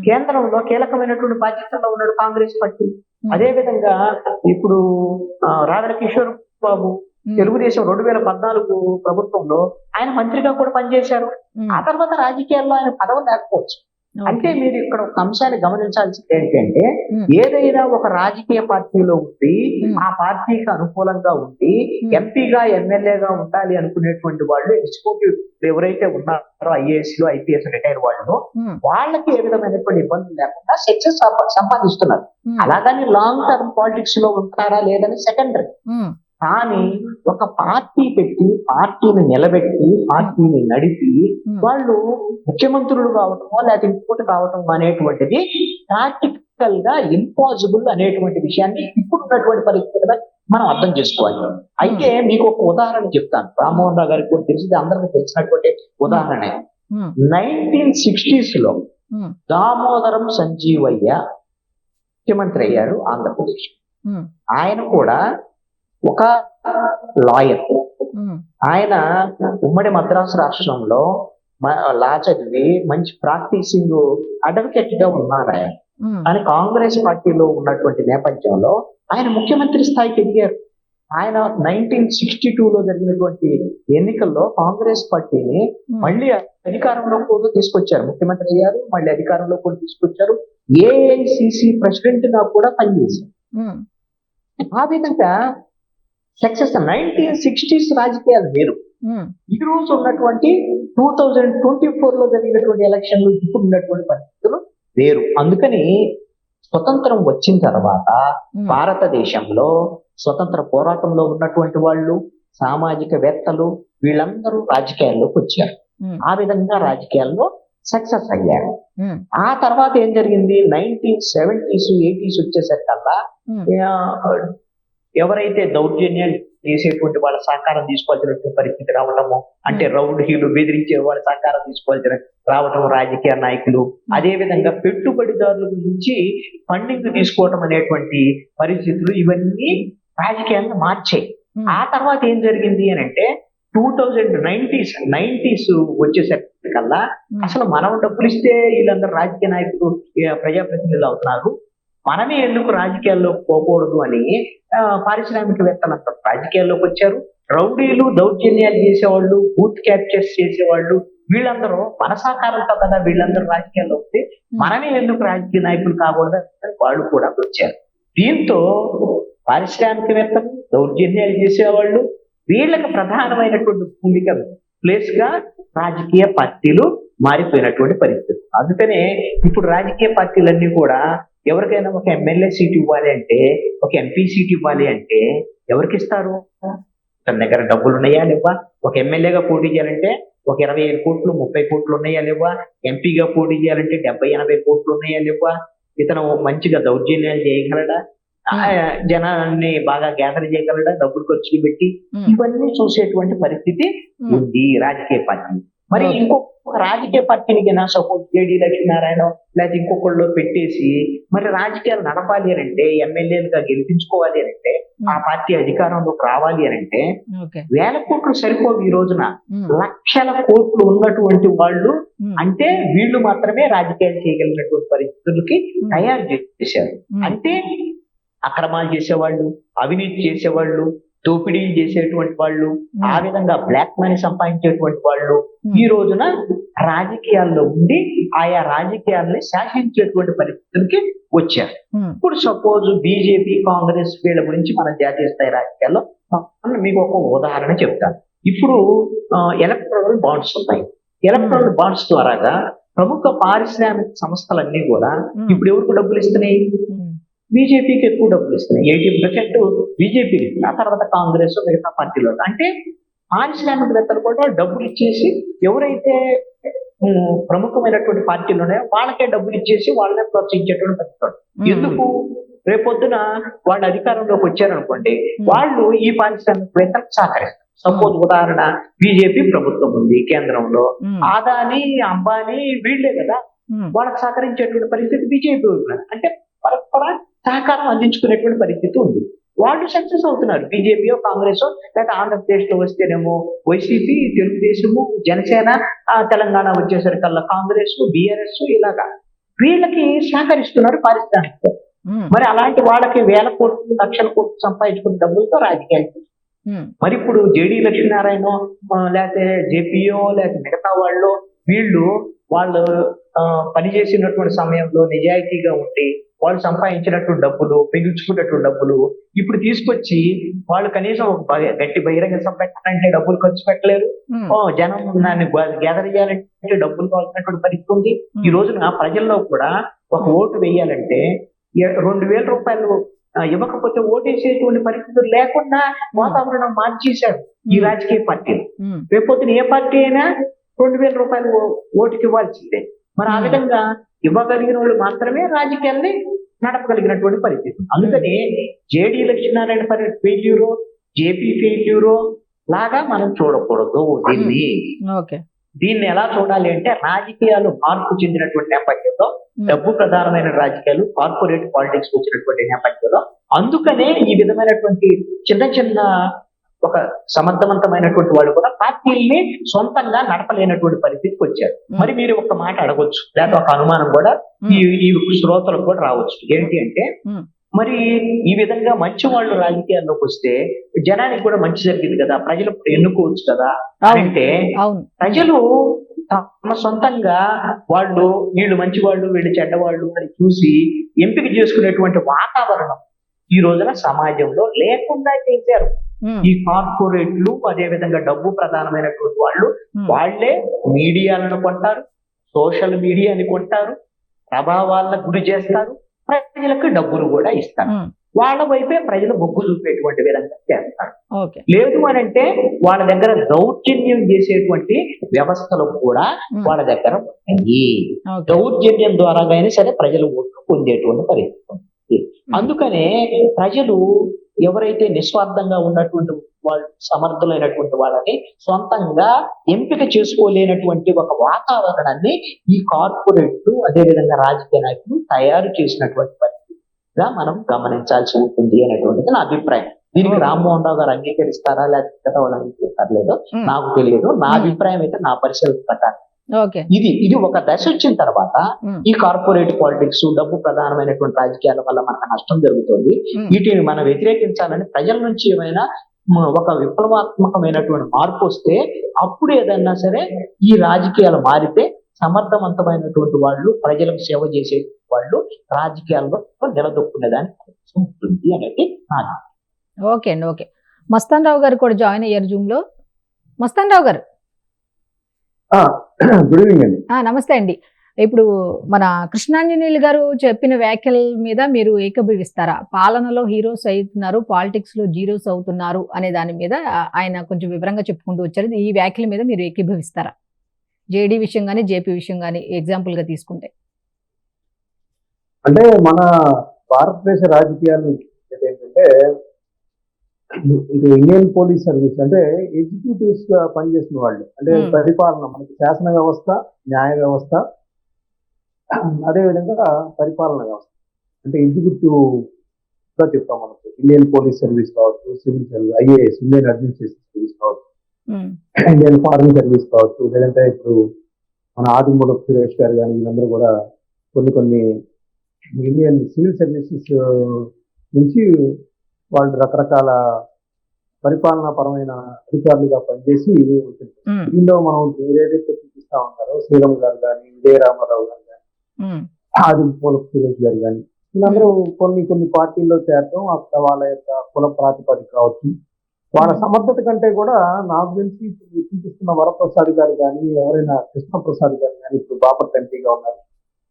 కేంద్రంలో కీలకమైనటువంటి బాధ్యతల్లో ఉన్నాడు కాంగ్రెస్ పార్టీ. అదే విధంగా ఇప్పుడు రాధల కిషోర్ బాబు తెలుగుదేశం 2014 ప్రభుత్వంలో ఆయన మంత్రిగా కూడా పనిచేశారు. ఆ తర్వాత రాజకీయాల్లో ఆయన పదవి లేకపోవచ్చు. అంటే మీరు ఇక్కడ ఒక అంశాన్ని గమనించాల్సింది ఏంటంటే, ఏదైనా ఒక రాజకీయ పార్టీలో ఉండి ఆ పార్టీకి అనుకూలంగా ఉండి ఎంపీగా ఎమ్మెల్యేగా ఉండాలి అనుకునేటువంటి వాళ్ళు ఎగ్జిక్యూటివ్ ఎవరైతే ఉన్నారో ఐఏఎస్లు ఐపీఎస్ రిటైర్ వాళ్ళు, వాళ్ళకి ఏ విధమైనటువంటి ఇబ్బందులు లేకుండా సక్సెస్ సంపాదిస్తున్నారు. అలాగని లాంగ్ టర్మ్ పాలిటిక్స్ లో ఉంటారా లేదని సెకండరీ. కానీ ఒక పార్టీ పెట్టి పార్టీని నిలబెట్టి పార్టీని నడిపి వాళ్ళు ముఖ్యమంత్రులు కావటమో లేకపోతే ఇంకోటి కావటం అనేటువంటిది ప్రాక్టికల్ గా ఇంపాసిబుల్ అనేటువంటి విషయాన్ని ఇప్పుడు ఉన్నటువంటి పరిస్థితుల్లో మనం అర్థం చేసుకోవాలి. అయితే మీకు ఒక ఉదాహరణ చెప్తాను, రామ్మోహన్ రావు గారికి కూడా తెలిసింది, అందరికీ తెలిసినటువంటి ఉదాహరణ. 1960s లో దామోదరం సంజీవయ్య ముఖ్యమంత్రి అయ్యారు ఆంధ్రప్రదేశ్. ఆయన కూడా ఒక లాయర్. ఆయన ఉమ్మడి మద్రాసు రాష్ట్రంలో లా చదివి మంచి ప్రాక్టీసింగ్ అడ్వకేట్ గా ఉన్నారు ఆయన. కానీ కాంగ్రెస్ పార్టీలో ఉన్నటువంటి నేపథ్యంలో ఆయన ముఖ్యమంత్రి స్థాయికి ఎదిగారు. ఆయన 1962లో జరిగినటువంటి ఎన్నికల్లో కాంగ్రెస్ పార్టీని మళ్ళీ అధికారంలో కూడా తీసుకొచ్చారు. ముఖ్యమంత్రి అయ్యారు, మళ్ళీ అధికారంలో కూడా తీసుకొచ్చారు. ఏఐసిసి ప్రెసిడెంట్ గా కూడా పనిచేశారు. ఆ విధంగా సక్సెస్ 1960s రాజకీయాలు వేరు, ఈ రోజు ఉన్నటువంటి 2024లో జరిగినటువంటి ఎలక్షన్లు ఇప్పుడు ఉన్నటువంటి పరిస్థితులు వేరు. అందుకని స్వతంత్రం వచ్చిన తర్వాత భారతదేశంలో స్వతంత్ర పోరాటంలో ఉన్నటువంటి వాళ్ళు, సామాజికవేత్తలు వీళ్ళందరూ రాజకీయాల్లోకి వచ్చారు. ఆ విధంగా రాజకీయాల్లో సక్సెస్ అయ్యారు. ఆ తర్వాత ఏం జరిగింది, 1970s 80s వచ్చేసరికల్లా ఎవరైతే దౌర్జన్యాలు చేసేటువంటి వాళ్ళ సహకారం తీసుకోవాల్సినటువంటి పరిస్థితి రావటము, అంటే రౌడీలు బెదిరించే వాళ్ళ సహకారం తీసుకోవాల్సిన రావటం రాజకీయ నాయకులు, అదే విధంగా పెట్టుబడిదారుల నుంచి ఫండింగ్ తీసుకోవటం అనేటువంటి పరిస్థితులు ఇవన్నీ రాజకీయాలను మార్చాయి. ఆ తర్వాత ఏం జరిగింది అని అంటే 90s వచ్చేసరికల్లా అసలు మనం డబ్బులు ఇస్తే వీళ్ళందరూ రాజకీయ నాయకులు ప్రజాప్రతినిధులు అవుతున్నారు, మనమే ఎందుకు రాజకీయాల్లో పోకూడదు అని పారిశ్రామికవేత్తలు రాజకీయాల్లోకి వచ్చారు. రౌడీలు దౌర్జన్యాలు చేసేవాళ్ళు, బూత్ క్యాప్చర్స్ చేసేవాళ్ళు వీళ్ళందరూ మన సహకారంతో కదా వీళ్ళందరూ రాజకీయాల్లో వస్తే మనమే ఎందుకు రాజకీయ నాయకులు కాకూడదు అని వాళ్ళు కూడా వచ్చారు. దీంతో పారిశ్రామికవేత్తలు, దౌర్జన్యాలు చేసేవాళ్ళు వీళ్ళకి ప్రధానమైనటువంటి భూమిక ప్లేస్ గా రాజకీయ పార్టీలు మారిపోయినటువంటి పరిస్థితి. అందుకనే ఇప్పుడు రాజకీయ పార్టీలన్నీ కూడా ఎవరికైనా ఒక ఎమ్మెల్యే సీట్ ఇవ్వాలి అంటే, ఒక ఎంపీ సీట్ ఇవ్వాలి అంటే ఎవరికి ఇస్తారు? తన దగ్గర డబ్బులు ఉన్నాయా లేవా? ఒక ఎమ్మెల్యేగా పోటీ చేయాలంటే ఒక 25 కోట్లు 30 కోట్లు ఉన్నాయా లేవా? ఎంపీగా పోటీ చేయాలంటే 70-80 కోట్లు ఉన్నాయా లేవా? ఇతను మంచిగా దౌర్జన్యాలు చేయగలడా? జనాన్ని బాగా గ్యాదర్ చేయగలడా? డబ్బులు ఖర్చులు పెట్టి ఇవన్నీ చూసేటువంటి పరిస్థితి ఉంది రాజకీయ పార్టీ. మరి ఇంకొక రాజకీయ పార్టీని కన్నా సపోజ్ జేడీ లక్ష్మీనారాయణ లేకపోతే ఇంకొకళ్ళు పెట్టేసి మరి రాజకీయాలు నడపాలి అని అంటే, ఎమ్మెల్యేలుగా గెలిపించుకోవాలి అని అంటే, ఆ పార్టీ అధికారంలోకి రావాలి అని అంటే వేల కోట్లు సరిపోదు. ఈ రోజున లక్షల కోట్లు ఉన్నటువంటి వాళ్ళు అంటే వీళ్ళు మాత్రమే రాజకీయాలు చేయగలిగినటువంటి పరిస్థితులకి తయారు చేశారు. అంటే అక్రమాలు చేసేవాళ్ళు, అవినీతి చేసేవాళ్ళు, దోపిడీలు చేసేటువంటి వాళ్ళు, ఆ విధంగా బ్లాక్ మనీ సంపాదించేటువంటి వాళ్ళు ఈ రోజున రాజకీయాల్లో ఉండి ఆయా రాజకీయాల్ని శాసించేటువంటి పరిస్థితులకి వచ్చారు. ఇప్పుడు సపోజ్ బీజేపీ, కాంగ్రెస్ వీళ్ళ గురించి మన జాతీయ స్థాయి రాజకీయాల్లో మీకు ఒక ఉదాహరణ చెప్తాను. ఇప్పుడు ఎలక్ట్రల్ బాండ్స్ ఉన్నాయి. ఎలక్ట్రల్ బాండ్స్ ద్వారాగా ప్రముఖ పారిశ్రామిక సంస్థలన్నీ కూడా ఇప్పుడు ఎవరికి డబ్బులు ఇస్తున్నాయి? బీజేపీకి ఎక్కువ డబ్బులు ఇస్తున్నాయి. 80% బీజేపీకి ఇస్తుంది. ఆ తర్వాత కాంగ్రెస్ మిగతా పార్టీలో. అంటే పారిశ్రామికవేత్తలు కూడా డబ్బులు ఇచ్చేసి ఎవరైతే ప్రముఖమైనటువంటి పార్టీలు ఉన్నాయో వాళ్ళకే డబ్బులు ఇచ్చేసి వాళ్ళనే ప్రోత్సహించేటువంటి పరిస్థితి. ఎందుకు? రేపొద్దున వాళ్ళు అధికారంలోకి వచ్చారనుకోండి, వాళ్ళు ఈ పారిశ్రామికవేత్తలకు సహకరిస్తారు. సపోజ్ ఉదాహరణ, బీజేపీ ప్రభుత్వం ఉంది కేంద్రంలో, ఆదాని అంబానీ వీళ్లే కదా వాళ్ళకి సహకరించేటువంటి పరిస్థితి బీజేపీ ఉంది. అంటే పరస్పర సహకారం అందించుకునేటువంటి పరిస్థితి ఉంది. వాళ్ళు సక్సెస్ అవుతున్నారు. బీజేపీ కాంగ్రెస్ లేకపోతే ఆంధ్రప్రదేశ్ లో వస్తేనేమో వైసీపీ, తెలుగుదేశము, జనసేన, తెలంగాణ వచ్చేసరికల్లా కాంగ్రెస్, బీఆర్ఎస్ ఇలాగా వీళ్ళకి సహకరిస్తున్నారు పారిశ్రామిక. మరి అలాంటి వాళ్ళకి వేల కోట్లు లక్షల కోట్లు సంపాదించుకున్న డబ్బులతో రాజకీయాలు. మరి ఇప్పుడు జేడీ లక్ష్మీనారాయణ లేకపోతే జేపీఓ లేకపోతే మిగతా వాళ్ళు పనిచేసినటువంటి సమయంలో నిజాయితీగా ఉండి వాళ్ళు సంపాదించినటువంటి డబ్బులు, మిగుల్చుకున్నటువంటి డబ్బులు ఇప్పుడు తీసుకొచ్చి వాళ్ళు కనీసం ఒక గట్టి బహిరంగ సభ పెట్టాలంటే డబ్బులు ఖర్చు పెట్టలేరు. జనం దాన్ని గ్యాదర్ చేయాలంటే డబ్బులు కావాల్సినటువంటి పరిస్థితి ఉంది. ఈ రోజున ప్రజల్లో కూడా ఒక ఓటు వేయాలంటే 2,000 రూపాయలు ఇవ్వకపోతే ఓటేసేటువంటి పరిస్థితులు లేకుండా వాతావరణం మార్చేశారు ఈ రాజకీయ పార్టీలు. రేపొద్దున ఏ పార్టీ అయినా 2,000 రూపాయలు ఓటుకి ఇవ్వాల్సిందే. మరి ఆ విధంగా ఇవ్వగలిగిన వాళ్ళు మాత్రమే రాజకీయాల్ని నడపగలిగినటువంటి పరిస్థితి. అందుకని జేడీ లక్ష్మీనారాయణ ఫెయిల్యూరో, జేపీ ఫెయిల్యూరో లాగా మనం చూడకూడదు. దీన్ని ఎలా చూడాలి అంటే, రాజకీయాలు మార్పు చెందినటువంటి నేపథ్యంలో, డబ్బు ప్రధానమైన రాజకీయాలు, కార్పొరేట్ పాలిటిక్స్ వచ్చినటువంటి నేపథ్యంలో, అందుకనే ఈ విధమైనటువంటి చిన్న చిన్న ఒక సమర్థవంతమైనటువంటి వాళ్ళు కూడా పార్టీల్ని సొంతంగా నడపలేనటువంటి పరిస్థితికి వచ్చారు. మరి మీరు ఒక మాట అడగొచ్చు, లేదా ఒక అనుమానం కూడా ఈ శ్రోతలకు కూడా రావచ్చు. ఏంటి అంటే, మరి ఈ విధంగా మంచి వాళ్ళు రాజకీయాల్లోకి వస్తే జనానికి కూడా మంచి జరిగింది కదా, ప్రజలు ఎన్నుకోవచ్చు కదా అంటే, ప్రజలు తమ సొంతంగా వీళ్ళు మంచి వాళ్ళు వీళ్ళు చెడ్డవాళ్ళు అని చూసి ఎంపిక చేసుకునేటువంటి వాతావరణం ఈ రోజున సమాజంలో లేకుండా చేశారు. ఈ కార్పొరేట్లు, అదే విధంగా డబ్బు ప్రధానమైనటువంటి వాళ్ళే మీడియాలను కొంటారు, సోషల్ మీడియాని కొంటారు, ప్రభావాలను గురి చేస్తారు, ప్రజలకు డబ్బులు కూడా ఇస్తారు. వాళ్ళ వైపే ప్రజలు మొగ్గు చూపేటువంటి విధంగా చేస్తారు. లేదు అని అంటే వాళ్ళ దగ్గర దౌర్జన్యం చేసేటువంటి వ్యవస్థలు కూడా వాళ్ళ దగ్గర ఉంటాయి. దౌర్జన్యం ద్వారా అయినా సరే ప్రజలు ఓట్లు పొందేటువంటి పరిస్థితి. అందుకనే ప్రజలు ఎవరైతే నిస్వార్థంగా ఉన్నటువంటి వాళ్ళు, సమర్థులైనటువంటి వాళ్ళని సొంతంగా ఎంపిక చేసుకోలేనటువంటి ఒక వాతావరణాన్ని ఈ కార్పొరేట్లు, అదేవిధంగా రాజకీయ నాయకులు తయారు చేసినటువంటి పరిస్థితిగా మనం గమనించాల్సి ఉంటుంది అనేటువంటిది నా అభిప్రాయం. దీనికి రామ్మోహన్ రావు గారు అంగీకరిస్తారా లేకపోతే వాళ్ళు అంగీకరిస్తారో నాకు తెలియదు. నా అభిప్రాయం అయితే, నా పరిశీలన ప్రకారం ఇది ఒక దశ వచ్చిన తర్వాత ఈ కార్పొరేట్ పాలిటిక్స్, డబ్బు ప్రధానమైనటువంటి రాజకీయాల వల్ల మనకు నష్టం జరుగుతుంది. వీటిని మనం వ్యతిరేకించాలని ప్రజల నుంచి ఏమైనా ఒక విప్లవాత్మకమైనటువంటి మార్పు వస్తే అప్పుడు ఏదైనా సరే ఈ రాజకీయాలు మారితే సమర్థవంతమైనటువంటి వాళ్ళు, ప్రజలకు సేవ చేసే వాళ్ళు రాజకీయాల్లో నిలదొక్కునేదానికి ఉంటుంది అనేది నాది. ఓకే అండి, ఓకే. మస్తాన్ రావు గారు కూడా జాయిన్ అయ్యారు జూమ్ లో. మస్తాన్ రావు గారు, గుడ్ ఈవినింగ్ అండి. నమస్తే అండి. ఇప్పుడు మన కృష్ణాంజనేయులు గారు చెప్పిన వ్యాఖ్యల మీద మీరు ఏకీభవిస్తారా? పాలనలో హీరోస్ అవుతున్నారు, పాలిటిక్స్ లో జీరోస్ అవుతున్నారు అనే దాని మీద ఆయన కొంచెం వివరంగా చెప్పుకుంటూ వచ్చారు. ఈ వ్యాఖ్యల మీద మీరు ఏకీభవిస్తారా? జేడీ విషయం కానీ జేపీ విషయం కానీ ఎగ్జాంపుల్ గా తీసుకుంటే. అంటే మన భారతదేశ రాజకీయాలు ఏంటంటే, ఇండియన్ పోలీస్ సర్వీస్ అంటే ఎగ్జిక్యూటివ్స్ గా పనిచేసిన వాళ్ళు, అంటే పరిపాలన, మనకి శాసన వ్యవస్థ, న్యాయ వ్యవస్థ, అదేవిధంగా పరిపాలన వ్యవస్థ, అంటే ఎగ్జిక్యూటివ్ గా చెప్తాం. మనకు ఇండియన్ పోలీస్ సర్వీస్ కావచ్చు, civil service, IAS, Indian administration service కావచ్చు, ఇండియన్ ఫారెన్ సర్వీస్ కావచ్చు, లేదంటే ఇప్పుడు మన ఆదిమూలపు సురేష్ గారు కానీ వీళ్ళందరూ కూడా కొన్ని ఇండియన్ సివిల్ సర్వీసెస్ నుంచి వాళ్ళు రకరకాల పరిపాలనా పరమైన అధికారులుగా పనిచేసి ఉంటుంది. దీనిలో మనం ఏదైతే చూపిస్తా ఉన్నారో శ్రీరామ్ గారు కానీ, విజయ రామారావు గారు కానీ, ఆదిమూలపు సురేష్ గారు కానీ, వీళ్ళందరూ కొన్ని పార్టీల్లో చేరడం, వాళ్ళ యొక్క కుల ప్రాతిపదిక కావచ్చు, వాళ్ళ సమర్థత కంటే కూడా నాకు తెలిసి చూపిస్తున్న వరప్రసాద్ గారు కానీ, ఎవరైనా కృష్ణప్రసాద్ గారు కానీ, ఇప్పుడు బాపట్ ఎంపీగా ఉన్నారు,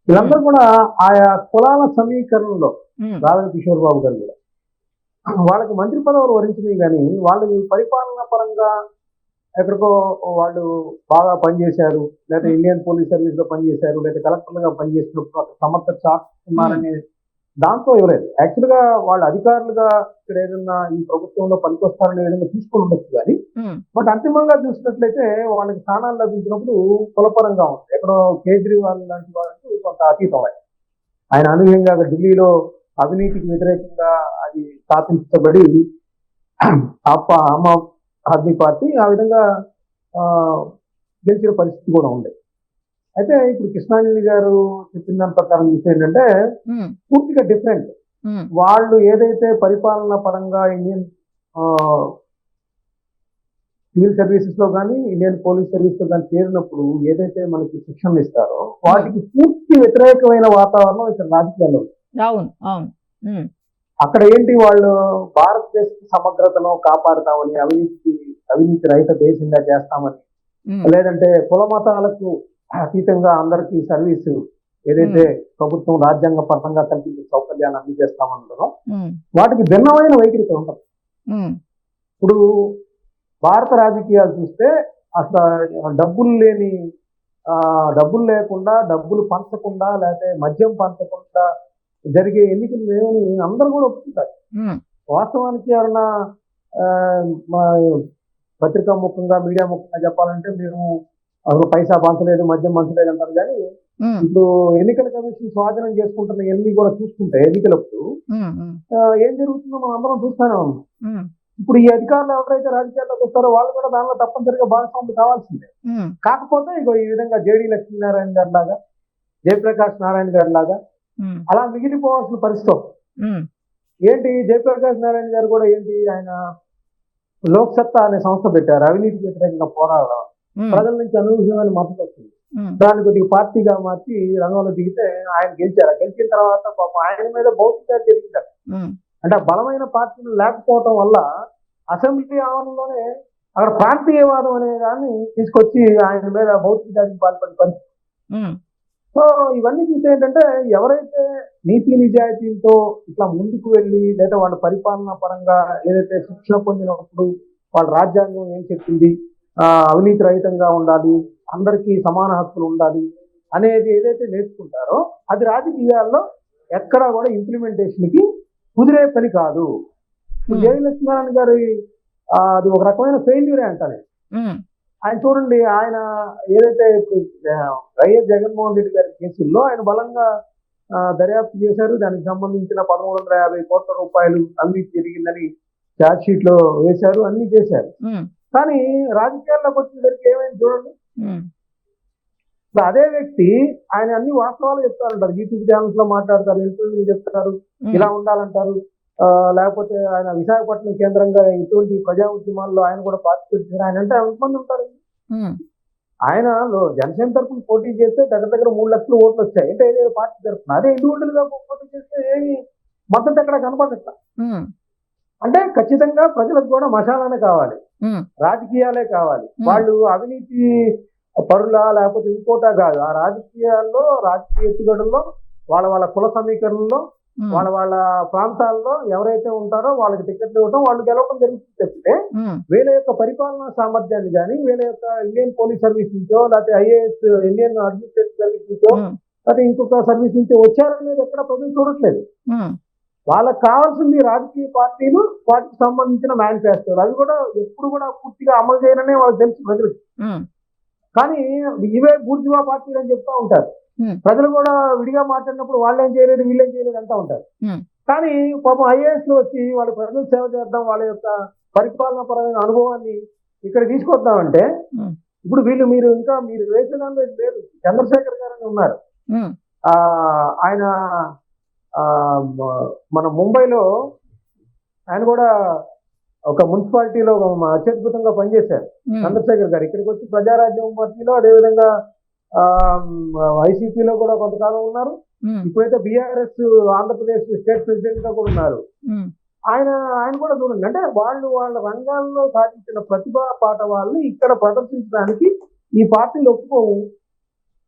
వీళ్ళందరూ కూడా ఆయా కులాల సమీకరణలో, రాధా కిషోర్ బాబు గారు కూడా వాళ్ళకి మంత్రి పదవులు వరించినాయి, కానీ వాళ్ళు పరిపాలనా పరంగా ఎక్కడికో వాళ్ళు బాగా పనిచేశారు, లేదా ఇండియన్ పోలీస్ సర్వీస్ లో పనిచేశారు, లేదా కలెక్టర్లుగా పనిచేసినప్పుడు సమర్థత చాటుకున్నారనే దాంతో ఇవ్వలేదు. యాక్చువల్ గా వాళ్ళు అధికారులుగా ఇక్కడ ఏదన్నా ఈ ప్రభుత్వంలో పనికొస్తారనే విధంగా తీసుకుని ఉండొచ్చు, కానీ బట్ అంతిమంగా చూసినట్లయితే వాళ్ళకి స్థానాలు లభించినప్పుడు కులపరంగా ఉంది. ఎక్కడో కేజ్రీవాల్ లాంటి వాళ్ళకి కొంత అతీతం. ఆయన అనూహ్యంగా ఢిల్లీలో అవినీతికి వ్యతిరేకంగా అది స్థాపించబడి ఆమ్ ఆద్మీ పార్టీ ఆ విధంగా గెలిచిన పరిస్థితి కూడా ఉంది. అయితే ఇప్పుడు కృష్ణాంజలి గారు చెప్పిన దాని ప్రకారం చూస్తే ఏంటంటే పూర్తిగా డిఫరెంట్. వాళ్ళు ఏదైతే పరిపాలన పరంగా ఇండియన్ సివిల్ సర్వీసెస్ లో కానీ, ఇండియన్ పోలీస్ సర్వీస్ లో కానీ చేరినప్పుడు ఏదైతే మనకి శిక్షణలు ఇస్తారో వాటికి పూర్తి వ్యతిరేకమైన వాతావరణం ఇక్కడ రాజకీయాల్లో. అక్కడ ఏంటి, వాళ్ళు భారతదేశ సమగ్రతను కాపాడుతామని, అవినీతి రహిత దేశంగా చేస్తామని, లేదంటే కుల మతాలకు అతీతంగా అందరికీ సర్వీసు ఏదైతే ప్రభుత్వం రాజ్యాంగపరంగా కల్పించే సౌకర్యాన్ని అందజేస్తామంటారో వాటికి భిన్నమైన వైఖరి ఉంటుంది. ఇప్పుడు భారత రాజకీయాలు చూస్తే అసలు డబ్బులు లేకుండా, డబ్బులు పంచకుండా, లేకపోతే మద్యం పంచకుండా జరిగే ఎన్నికలు లేవని అందరూ కూడా ఒప్పుకుంటారు. వాస్తవానికి ఎవరన్నా పత్రికా ముఖంగా, మీడియా ముఖంగా చెప్పాలంటే మేము అసలు పైసా పంచలేదు, మద్యం పంచలేదు అంటారు. కానీ ఇప్పుడు ఎన్నికల కమిషన్ స్వాధీనం చేసుకుంటున్న ఎన్ని కూడా చూసుకుంటే ఎన్నికలప్పుడు ఏం జరుగుతుందో మనం అందరం చూస్తానే ఉన్నాం. ఇప్పుడు ఈ అధికారులు ఎవరైతే రాజకీయాల్లోకి వస్తారో వాళ్ళు కూడా దానిలో తప్పనిసరిగా భాగస్వాములు కావాల్సిందే. కాకపోతే ఇగో ఈ విధంగా జేడీ లక్ష్మీనారాయణ గారి లాగా, జయప్రకాష్ నారాయణ గారి లాగా అలా మిగిలిపోవాల్సిన పరిస్థితి వస్తుంది. ఏంటి జయప్రకాష్ నారాయణ గారు కూడా ఏంటి, ఆయన లోక్ సత్తా అనే సంస్థ పెట్టారు, అవినీతి వ్యతిరేకంగా పోరాడడం, ప్రజల నుంచి అనూహ్యమైన మద్దతు వస్తుంది. దాన్ని కొద్దిగా పార్టీగా మార్చి రంగంలో దిగితే ఆయన గెలిచారు. గెలిచిన తర్వాత పాపం ఆయన మీద భౌతికంగా జరిగిందారు. అంటే బలమైన పార్టీలు లేకపోవటం వల్ల అసెంబ్లీ ఆవరణలోనే అక్కడ ప్రాంతీయవాదం అనే దాన్ని తీసుకొచ్చి ఆయన మీద భౌతిక దాడికి పాల్పడే పరిస్థితి. సో ఇవన్నీ చూస్తే ఏంటంటే ఎవరైతే నీతి నిజాయితీలతో ఇట్లా ముందుకు వెళ్ళి లేదా వాళ్ళ పరిపాలనా పరంగా ఏదైతే శిక్షణ పొందినప్పుడు వాళ్ళ రాజ్యాంగం ఏం చెప్పింది, అవినీతి రహితంగా ఉండాలి, అందరికీ సమాన హక్కులు ఉండాలి అనేది ఏదైతే నేర్చుకుంటారో అది రాజకీయాల్లో ఎక్కడా కూడా ఇంప్లిమెంటేషన్ కి కుదిరే పని కాదు. జేడీ లక్ష్మీనారాయణ గారి అది ఒక రకమైన ఫెయిల్యూరే అంటానే. ఆయన చూడండి, ఆయన ఏదైతే వైఎస్ జగన్మోహన్ రెడ్డి గారి కేసుల్లో ఆయన బలంగా దర్యాప్తు చేశారు. దానికి సంబంధించిన 1350 కోట్ల రూపాయలు అవినీతి జరిగిందని ఛార్జ్ షీట్ లో వేశారు, అన్ని చేశారు. కానీ రాజకీయాల్లోకి వచ్చేసరికి ఏమైంది చూడండి. అదే వ్యక్తి ఆయన అన్ని వాస్తవాలు చెప్తారంటారు, యూట్యూబ్ ఛానల్స్ లో మాట్లాడతారు, ఇంటర్వ్యూలు చెప్తారు, ఇలా ఉండాలంటారు. లేకపోతే ఆయన విశాఖపట్నం కేంద్రంగా ఇటువంటి ప్రజా ఉద్యమాల్లో ఆయన కూడా పార్టిసిపేట్ చేశారు. ఆయన అంటే ఎంతమంది ఉంటారు. ఆయన జనసేన తరఫున పోటీ చేస్తే దగ్గర 3 లక్షల ఓట్లు వచ్చాయి. అంటే ఏదో పార్టీ తరఫున, అదే ఇండివిజువల్ గా పోటీ చేస్తే ఏమి మద్దతు ఎక్కడ కనపడట్లా. అంటే ఖచ్చితంగా ప్రజలకు కూడా మశాలానే కావాలి, రాజకీయాలే కావాలి. వాళ్ళు అవినీతి పరులా లేకపోతే ఇంకోటా కాదు. ఆ రాజకీయాల్లో, రాజకీయ ఎత్తుగడల్లో, వాళ్ళ కుల సమీకరణలో, వాళ్ళ ప్రాంతాల్లో ఎవరైతే ఉంటారో వాళ్ళకి టికెట్లు ఇవ్వడం, వాళ్ళు గెలవడం జరుగుతుంది తప్పితే వీళ్ళ యొక్క పరిపాలనా సామర్థ్యాన్ని కానీ, వీళ్ళ యొక్క ఇండియన్ పోలీస్ సర్వీస్ నుంచో లేకపోతే ఐఏఎస్ ఇండియన్ అడ్మినిస్ట్రేటివ్ సర్వీస్ నుంచో లేకపోతే ఇంకొక సర్వీస్ నుంచో వచ్చారనేది ఎక్కడ ప్రజలు చూడట్లేదు. వాళ్ళకి కావాల్సింది రాజకీయ పార్టీలు, వాటికి సంబంధించిన మేనిఫెస్టోలు, అవి కూడా ఎప్పుడు కూడా పూర్తిగా అమలు చేయరనే వాళ్ళకి తెలుసు ప్రజలకు. కానీ ఇవే బూర్జువా పార్టీలు అని చెప్తా ఉంటారు. ప్రజలు కూడా విడిగా మాట్లాడినప్పుడు వాళ్ళేం చేయలేదు, వీళ్ళేం చేయలేదు అంటూ ఉంటారు. కానీ పాపం ఐఏఎస్ లో వచ్చి వాళ్ళ ప్రజలకు సేవ చేద్దాం, వాళ్ళ యొక్క పరిపాలనా పరమైన అనుభవాన్ని ఇక్కడ తీసుకొద్దామంటే ఇప్పుడు మీరు వేసే దానిలో లేదు. చంద్రశేఖర్ గారు అని ఉన్నారు, ఆయన మన ముంబైలో ఆయన కూడా ఒక మున్సిపాలిటీలో అత్యద్భుతంగా పనిచేశారు చంద్రశేఖర్ గారు. ఇక్కడికి వచ్చి ప్రజారాజ్యం పార్టీలో, అదేవిధంగా వైసీపీలో కూడా కొంతకాలం ఉన్నారు. ఇప్పుడైతే బీఆర్ఎస్ ఆంధ్రప్రదేశ్ స్టేట్ ప్రెసిడెంట్ గా కూడా ఉన్నారు. ఆయన కూడా చూడండి, అంటే వాళ్ళ రంగాల్లో సాధించిన ప్రతిభా పాఠవాళ్ళని ఇక్కడ ప్రదర్శించడానికి ఈ పార్టీలు ఒప్పుకోవు.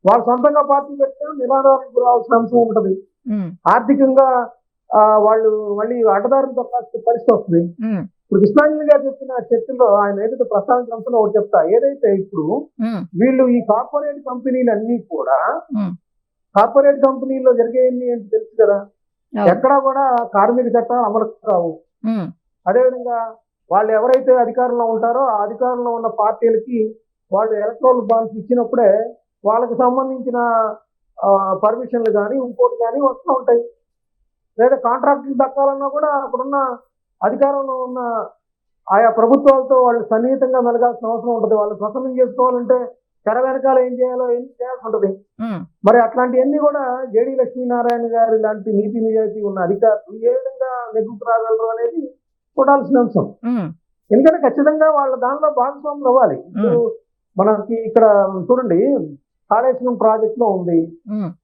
వాళ్ళు సొంతంగా పార్టీ పెట్టడం నిరాధారణకు గురాల్సిన అంశం ఉంటది. ఆర్థికంగా వాళ్ళు మళ్ళీ అడ్డదారులు తప్పాల్సిన పరిస్థితి వస్తుంది. ఇప్పుడు కృష్ణాంజలి గారు చెప్పిన చర్చలో ఆయన ఏదైతే ప్రస్తావించిన అంశంలో ఒకటి చెప్తా, ఏదైతే ఇప్పుడు వీళ్ళు ఈ కార్పొరేట్ కంపెనీలు అన్ని కూడా, కార్పొరేట్ కంపెనీల్లో జరిగేవి ఏంటి తెలుసు కదా, ఎక్కడా కూడా కార్మిక చట్టాలు అమలు కావు. అదేవిధంగా వాళ్ళు ఎవరైతే అధికారంలో ఉంటారో ఆ అధికారంలో ఉన్న పార్టీలకి వాళ్ళు ఎలక్ట్రల్ బాండ్స్ ఇచ్చినప్పుడే వాళ్ళకి సంబంధించిన పర్మిషన్లు కానీ ఇంకోటి కానీ వస్తూ ఉంటాయి. లేదా కాంట్రాక్టులు దక్కాలన్నా కూడా అక్కడున్న అధికారంలో ఉన్న ఆయా ప్రభుత్వాలతో వాళ్ళు సన్నిహితంగా మెలగాల్సిన అవసరం ఉంటుంది. వాళ్ళు ప్రసన్నం చేసుకోవాలంటే తెర వెనకాల ఏం చేయాల్సి ఉంటుంది. మరి అట్లాంటివన్నీ కూడా జేడీ లక్ష్మీనారాయణ గారి లాంటి నీతి నిజాయితీ ఉన్న అధికారులు ఏ విధంగా నెగ్గుకు రాగలరు అనేది చూడాల్సిన అంశం. ఎందుకంటే ఖచ్చితంగా వాళ్ళ దానిలో భాగస్వాములు అవ్వాలి. ఇప్పుడు మనకి ఇక్కడ చూడండి, కాళేశ్వరం ప్రాజెక్ట్ లో ఉంది,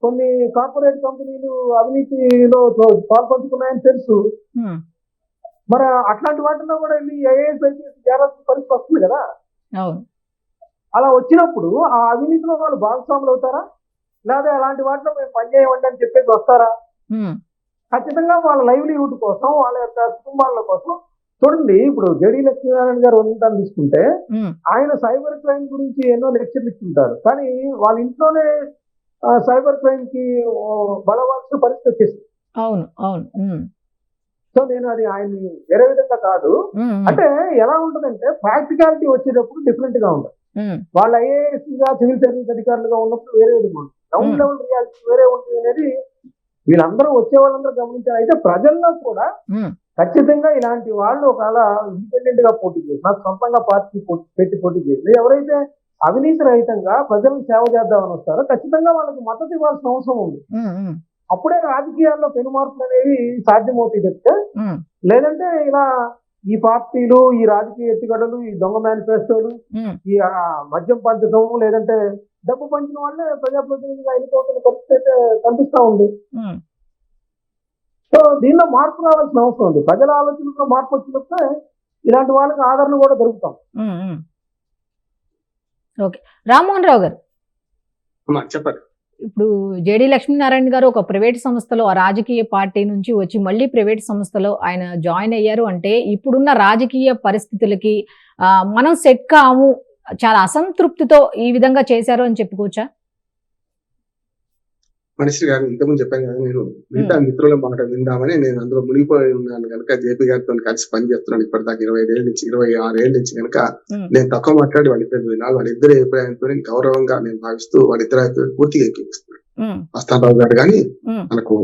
కొన్ని కార్పొరేట్ కంపెనీలు అవినీతిలో పాల్పంచుకున్నాయని తెలుసు. మరి అట్లాంటి వాటిలో కూడా వెళ్ళి ఐఏఎస్ చేరాల్సిన పరిస్థితి వస్తుంది కదా. అలా వచ్చినప్పుడు ఆ అవినీతిలో వాళ్ళు భాగస్వాములు అవుతారా, లేదా అలాంటి వాటిలో మేము పనిచేయమండి అని చెప్పేసి వస్తారా? ఖచ్చితంగా వాళ్ళ లైవ్లీహుడ్ కోసం, వాళ్ళ యొక్క కుటుంబాల కోసం. చూడండి, ఇప్పుడు జేడీ లక్ష్మీనారాయణ గారు ఉన్నతాన్ని తీసుకుంటే ఆయన సైబర్ క్రైమ్ గురించి ఎన్నో లెక్చర్లు ఇస్తుంటారు. కానీ వాళ్ళ ఇంట్లోనే సైబర్ క్రైమ్ కి బలవలసిన పరిస్థితి వచ్చేసింది. సో నేను అది ఆయన్ని వేరే విధంగా కాదు, అంటే ఎలా ఉంటదంటే ప్రాక్టికాలిటీ వచ్చేటప్పుడు డిఫరెంట్ గా ఉంటుంది. వాళ్ళ ఐఏఎస్ గా సివిల్ సర్వీస్ అధికారులుగా ఉన్నప్పుడు వేరే విధంగా ఉంటుంది, గ్రౌండ్ లెవెల్ రియాలిటీ వేరే ఉంటుంది అనేది వీళ్ళందరూ వచ్చే వాళ్ళందరూ గమనించారు. అయితే ప్రజల్లో కూడా ఖచ్చితంగా ఇలాంటి వాళ్ళు ఒకవేళ ఇండిపెండెంట్ గా పోటీ చేసినా, సొంతంగా పార్టీ పెట్టి పోటీ చేసి ఎవరైతే అవినీతి రహితంగా ప్రజలకు సేవ చేద్దామని వస్తారో ఖచ్చితంగా వాళ్ళకి మద్దతు ఇవ్వాల్సిన అవసరం ఉంది. అప్పుడే రాజకీయాల్లో పెను మార్పులు అనేవి సాధ్యమవుతాయి చెప్తే, లేదంటే ఇలా ఈ పార్టీలు, ఈ రాజకీయ ఎత్తుగడలు, ఈ దొంగ మేనిఫెస్టోలు, ఈ మద్యం పంచడం, లేదంటే డబ్బు పంచిన వాళ్ళే ప్రజాప్రతినిధిగా ఎన్నికవుతున్న పరిస్థితి అయితే కనిపిస్తా ఉంది. సో దీనిలో మార్పు రావాల్సిన అవసరం ఉంది. ప్రజల ఆలోచనలో మార్పు వచ్చినప్పుడే ఇలాంటి వాళ్ళకి ఆదరణ కూడా దొరుకుతాం. ఓకే, రామ్మోహన్ రావు గారు, చెప్పండి. ఇప్పుడు జేడి లక్ష్మీనారాయణ గారు ఒక ప్రైవేట్ సంస్థలో, ఆ రాజకీయ పార్టీ నుంచి వచ్చి మళ్ళీ ప్రైవేట్ సంస్థలో ఆయన జాయిన్ అయ్యారు అంటే ఇప్పుడున్న రాజకీయ పరిస్థితులకి మనం సెట్ కాము, చాలా అసంతృప్తితో ఈ విధంగా చేశారు అని చెప్పుకోవచ్చా? మనిషి గారు ఇంతకుముందు చెప్పాను కదా, నేను మిగతా మిత్రుల మాట విందామని నేను అందులో మునిగిపోయి ఉన్నాను కనుక జేపీ గారితో కలిసి పనిచేస్తున్నాను ఇప్పటిదాకా 25 ఏళ్ళ నుంచి 26 ఏళ్ళ నుంచి కనుక నేను తక్కువ మాట్లాడి వాళ్ళిద్దరు వినాలి. వాళ్ళిద్దరి అభిప్రాయంతో గౌరవంగా నేను భావిస్తూ వాళ్ళిద్దరు అభిప్రాయం పూర్తిగా ఎక్కిస్తున్నాను. మస్తానరావు గారు కానీ మనకు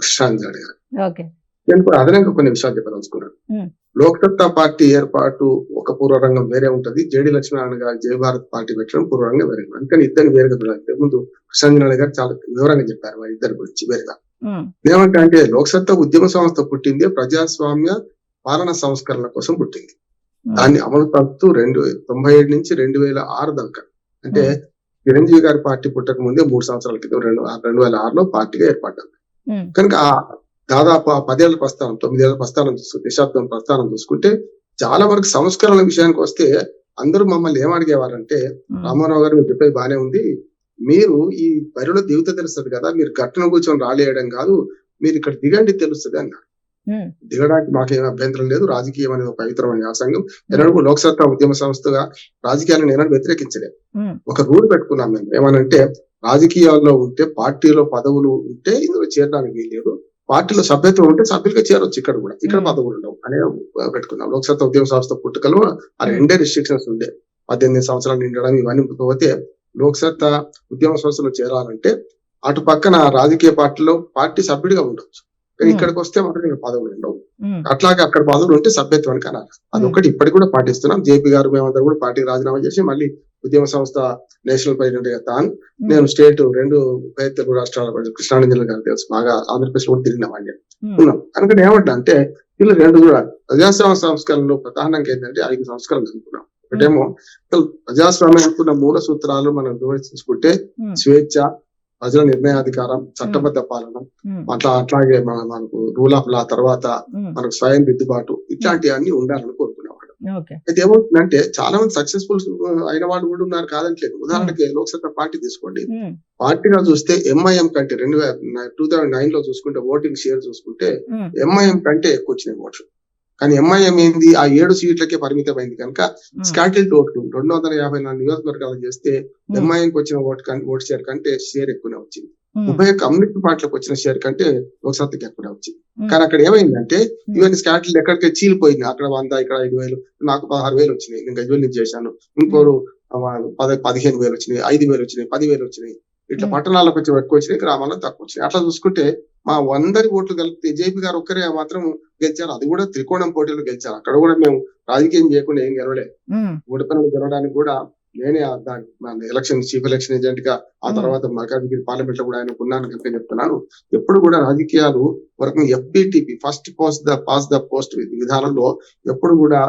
కృష్ణాంజలి గారు. నేను కూడా అదనంగా కొన్ని విషయాలు చెప్పదలుచుకున్నాను. లోక్సత్తా పార్టీ ఏర్పాటు ఒక పూర్వరంగం వేరే ఉంటది, జేడి లక్ష్మీనారాయణ గారు జయ భారత్ పార్టీ పెట్టడం పూర్వరంగం వేరే. అందుకని ఇద్దరు వేరుగా చూడాలి. ముందు కృష్ణాంజలి గారు చాలా వివరంగా చెప్పారు వారి ఇద్దరి గురించి వేరుగా. ఏమంటే లోక్సత్తా ఉద్యమ సంస్థ పుట్టింది ప్రజాస్వామ్య పాలన సంస్కరణ కోసం పుట్టింది. దాన్ని అమలు పరుస్తూ 97 నుంచి 2006 దాకా, అంటే చిరంజీవి గారి పార్టీ పుట్టక ముందే 3 సంవత్సరాల క్రితం 2006లో పార్టీగా ఏర్పడ్డాం. కనుక దాదాపు 10 ఏళ్ల ప్రస్థానం, 9 ఏళ్ల ప్రస్థానం చూసుకుంటే, దశాబ్దం ప్రస్థానం చూసుకుంటే చాలా వరకు సంస్కరణల విషయానికి వస్తే అందరూ మమ్మల్ని ఏమడిగేవారంటే, రామారావు గారు మీరు చెప్పేది బానే ఉంది, మీరు ఈ బరిలో దిగుత తెలుస్తుంది కదా, మీరు గట్టున కూర్చొని రాలేయడం కాదు, మీరు ఇక్కడ దిగండి తెలుస్తుంది అన్నారు. దిగడానికి మాకేం అభ్యంతరం లేదు, రాజకీయం అనేది ఒక పవిత్రమైన వ్యాసంగం. ఎన్నడూ లోక్సత్తా ఉద్యమ సంస్థగా రాజకీయాలను నేను వ్యతిరేకించలేదు. ఒక రూల్ పెట్టుకున్నాం మేము, ఏమనంటే రాజకీయాల్లో ఉంటే, పార్టీలో పదవులు ఉంటే ఇందులో చేరడానికి వీల్లేదు, పార్టీలో సభ్యత్వం ఉంటే సభ్యులుగా చేరొచ్చు, ఇక్కడ పదవులు ఉండవు అనే పెట్టుకున్నాం. లోక్సత్తా ఉద్యమ సంస్థ పుట్టుకలో ఆ 2 రిస్ట్రిక్షన్స్ ఉండే, 18 సంవత్సరాలు నిండడం ఇవన్నీ పోతే లోక్సత్తా ఉద్యమ సంస్థలో చేరాలంటే అటు పక్కన రాజకీయ పార్టీలో పార్టీ సభ్యుడిగా ఉండొచ్చు, కానీ ఇక్కడికి వస్తే మాత్రం పదవులు ఉండవు. అట్లాగే అక్కడ పదవులు ఉంటే సభ్యత్వానికి అనాలి. అదొకటి ఇప్పటికి కూడా పాటిస్తున్నాం. జేపీ గారు మేమందరూ కూడా పార్టీకి రాజీనామా చేసి మళ్ళీ ఉద్యమ సంస్థ నేషనల్ ప్రెసిడెంట్ గా తాను, నేను స్టేట్ 2 తెలుగు రాష్ట్రాల కృష్ణాంజలి గారు తెలుసు, బాగా ఆంధ్రప్రదేశ్ లో తిరిగిన వాళ్ళు ఉన్నాం. అందుకని ఏమంటా అంటే వీళ్ళు 2 కూడా ప్రజాస్వామ్య సంస్కరణలో ప్రధానంగా ఏంటంటే 5 సంస్కరణలు అనుకున్నాం. ఒకటేమో ప్రజాస్వామ్యం అనుకున్న మూల సూత్రాలు మనం వివరించుకుంటే స్వేచ్ఛ, ప్రజల నిర్ణయాధికారం, చట్టబద్ధ పాలన, అట్లాగే మనకు రూల్ ఆఫ్ లా, తర్వాత మనకు స్వయం దిద్దుబాటు, ఇట్లాంటివన్నీ ఉండాలని కోరుకునేవాడు. అయితే ఏమవుతుందంటే చాలా మంది సక్సెస్ఫుల్ అయిన వాళ్ళు కూడా ఉన్నారు, కాదంటలేదు. ఉదాహరణకి లోక్సత్తా పార్టీ తీసుకోండి, పార్టీగా చూస్తే ఎంఐఎం కంటే 2009 లో చూసుకుంటే ఓటింగ్ షేర్ చూసుకుంటే ఎంఐఎం కంటే ఎక్కువ వచ్చినాయి ఓట్లు. కానీ ఎంఐఎం ఏంది, ఆ 7 సీట్లకే పరిమితమైంది కనుక స్కాటిల్డ్ ఓట్లు 254 నియోజకవర్గాలు చేస్తే ఎంఐఎంకి వచ్చిన ఓటు షేర్ కంటే షేర్ ఎక్కువనే వచ్చింది. ఉభయ కమ్యూనిస్ట్ పార్టీలకు వచ్చిన షేర్ కంటే లోక్సత్తాకి ఎక్కువనే వచ్చింది. కానీ అక్కడ ఏమైందంటే ఇవన్నీ స్కాటిల్డ్ ఎక్కడికే చీలిపోయింది. అక్కడ 100, ఇక్కడ 5,000, నాకు 16,000 వచ్చినాయి, నేను గజ్వేల్ నుంచి చేశాను, ఇంకోరు 15,000 వచ్చినాయి, 5,000 వచ్చినాయి, 10,000 వచ్చినాయి. ఇట్లా పట్టణాలకు వచ్చి ఎక్కువ వచ్చినాయి, గ్రామాల్లో తక్కువ వచ్చినాయి. అట్లా చూసుకుంటే మా 100 ఓట్లు కలిపితే జేపీ గారు ఒక్కరే మాత్రం గెలిచారు, అది కూడా త్రికోణం పోటీలో గెలిచారు. అక్కడ కూడా మేము రాజకీయం చేయకుండా ఏం గెలవలే. ఓడిపోయిన గెలవడానికి కూడా నేనే ఎలక్షన్ చీఫ్ ఎలక్షన్ ఏజెంట్ గా, ఆ తర్వాత మల్కాజ్గిరి పార్లమెంట్ లో కూడా ఆయన ఉన్నాను కనుక చెప్తున్నాను. ఎప్పుడు కూడా రాజకీయాలు వరకు FPTP first pass the post విధానంలో ఎప్పుడు కూడా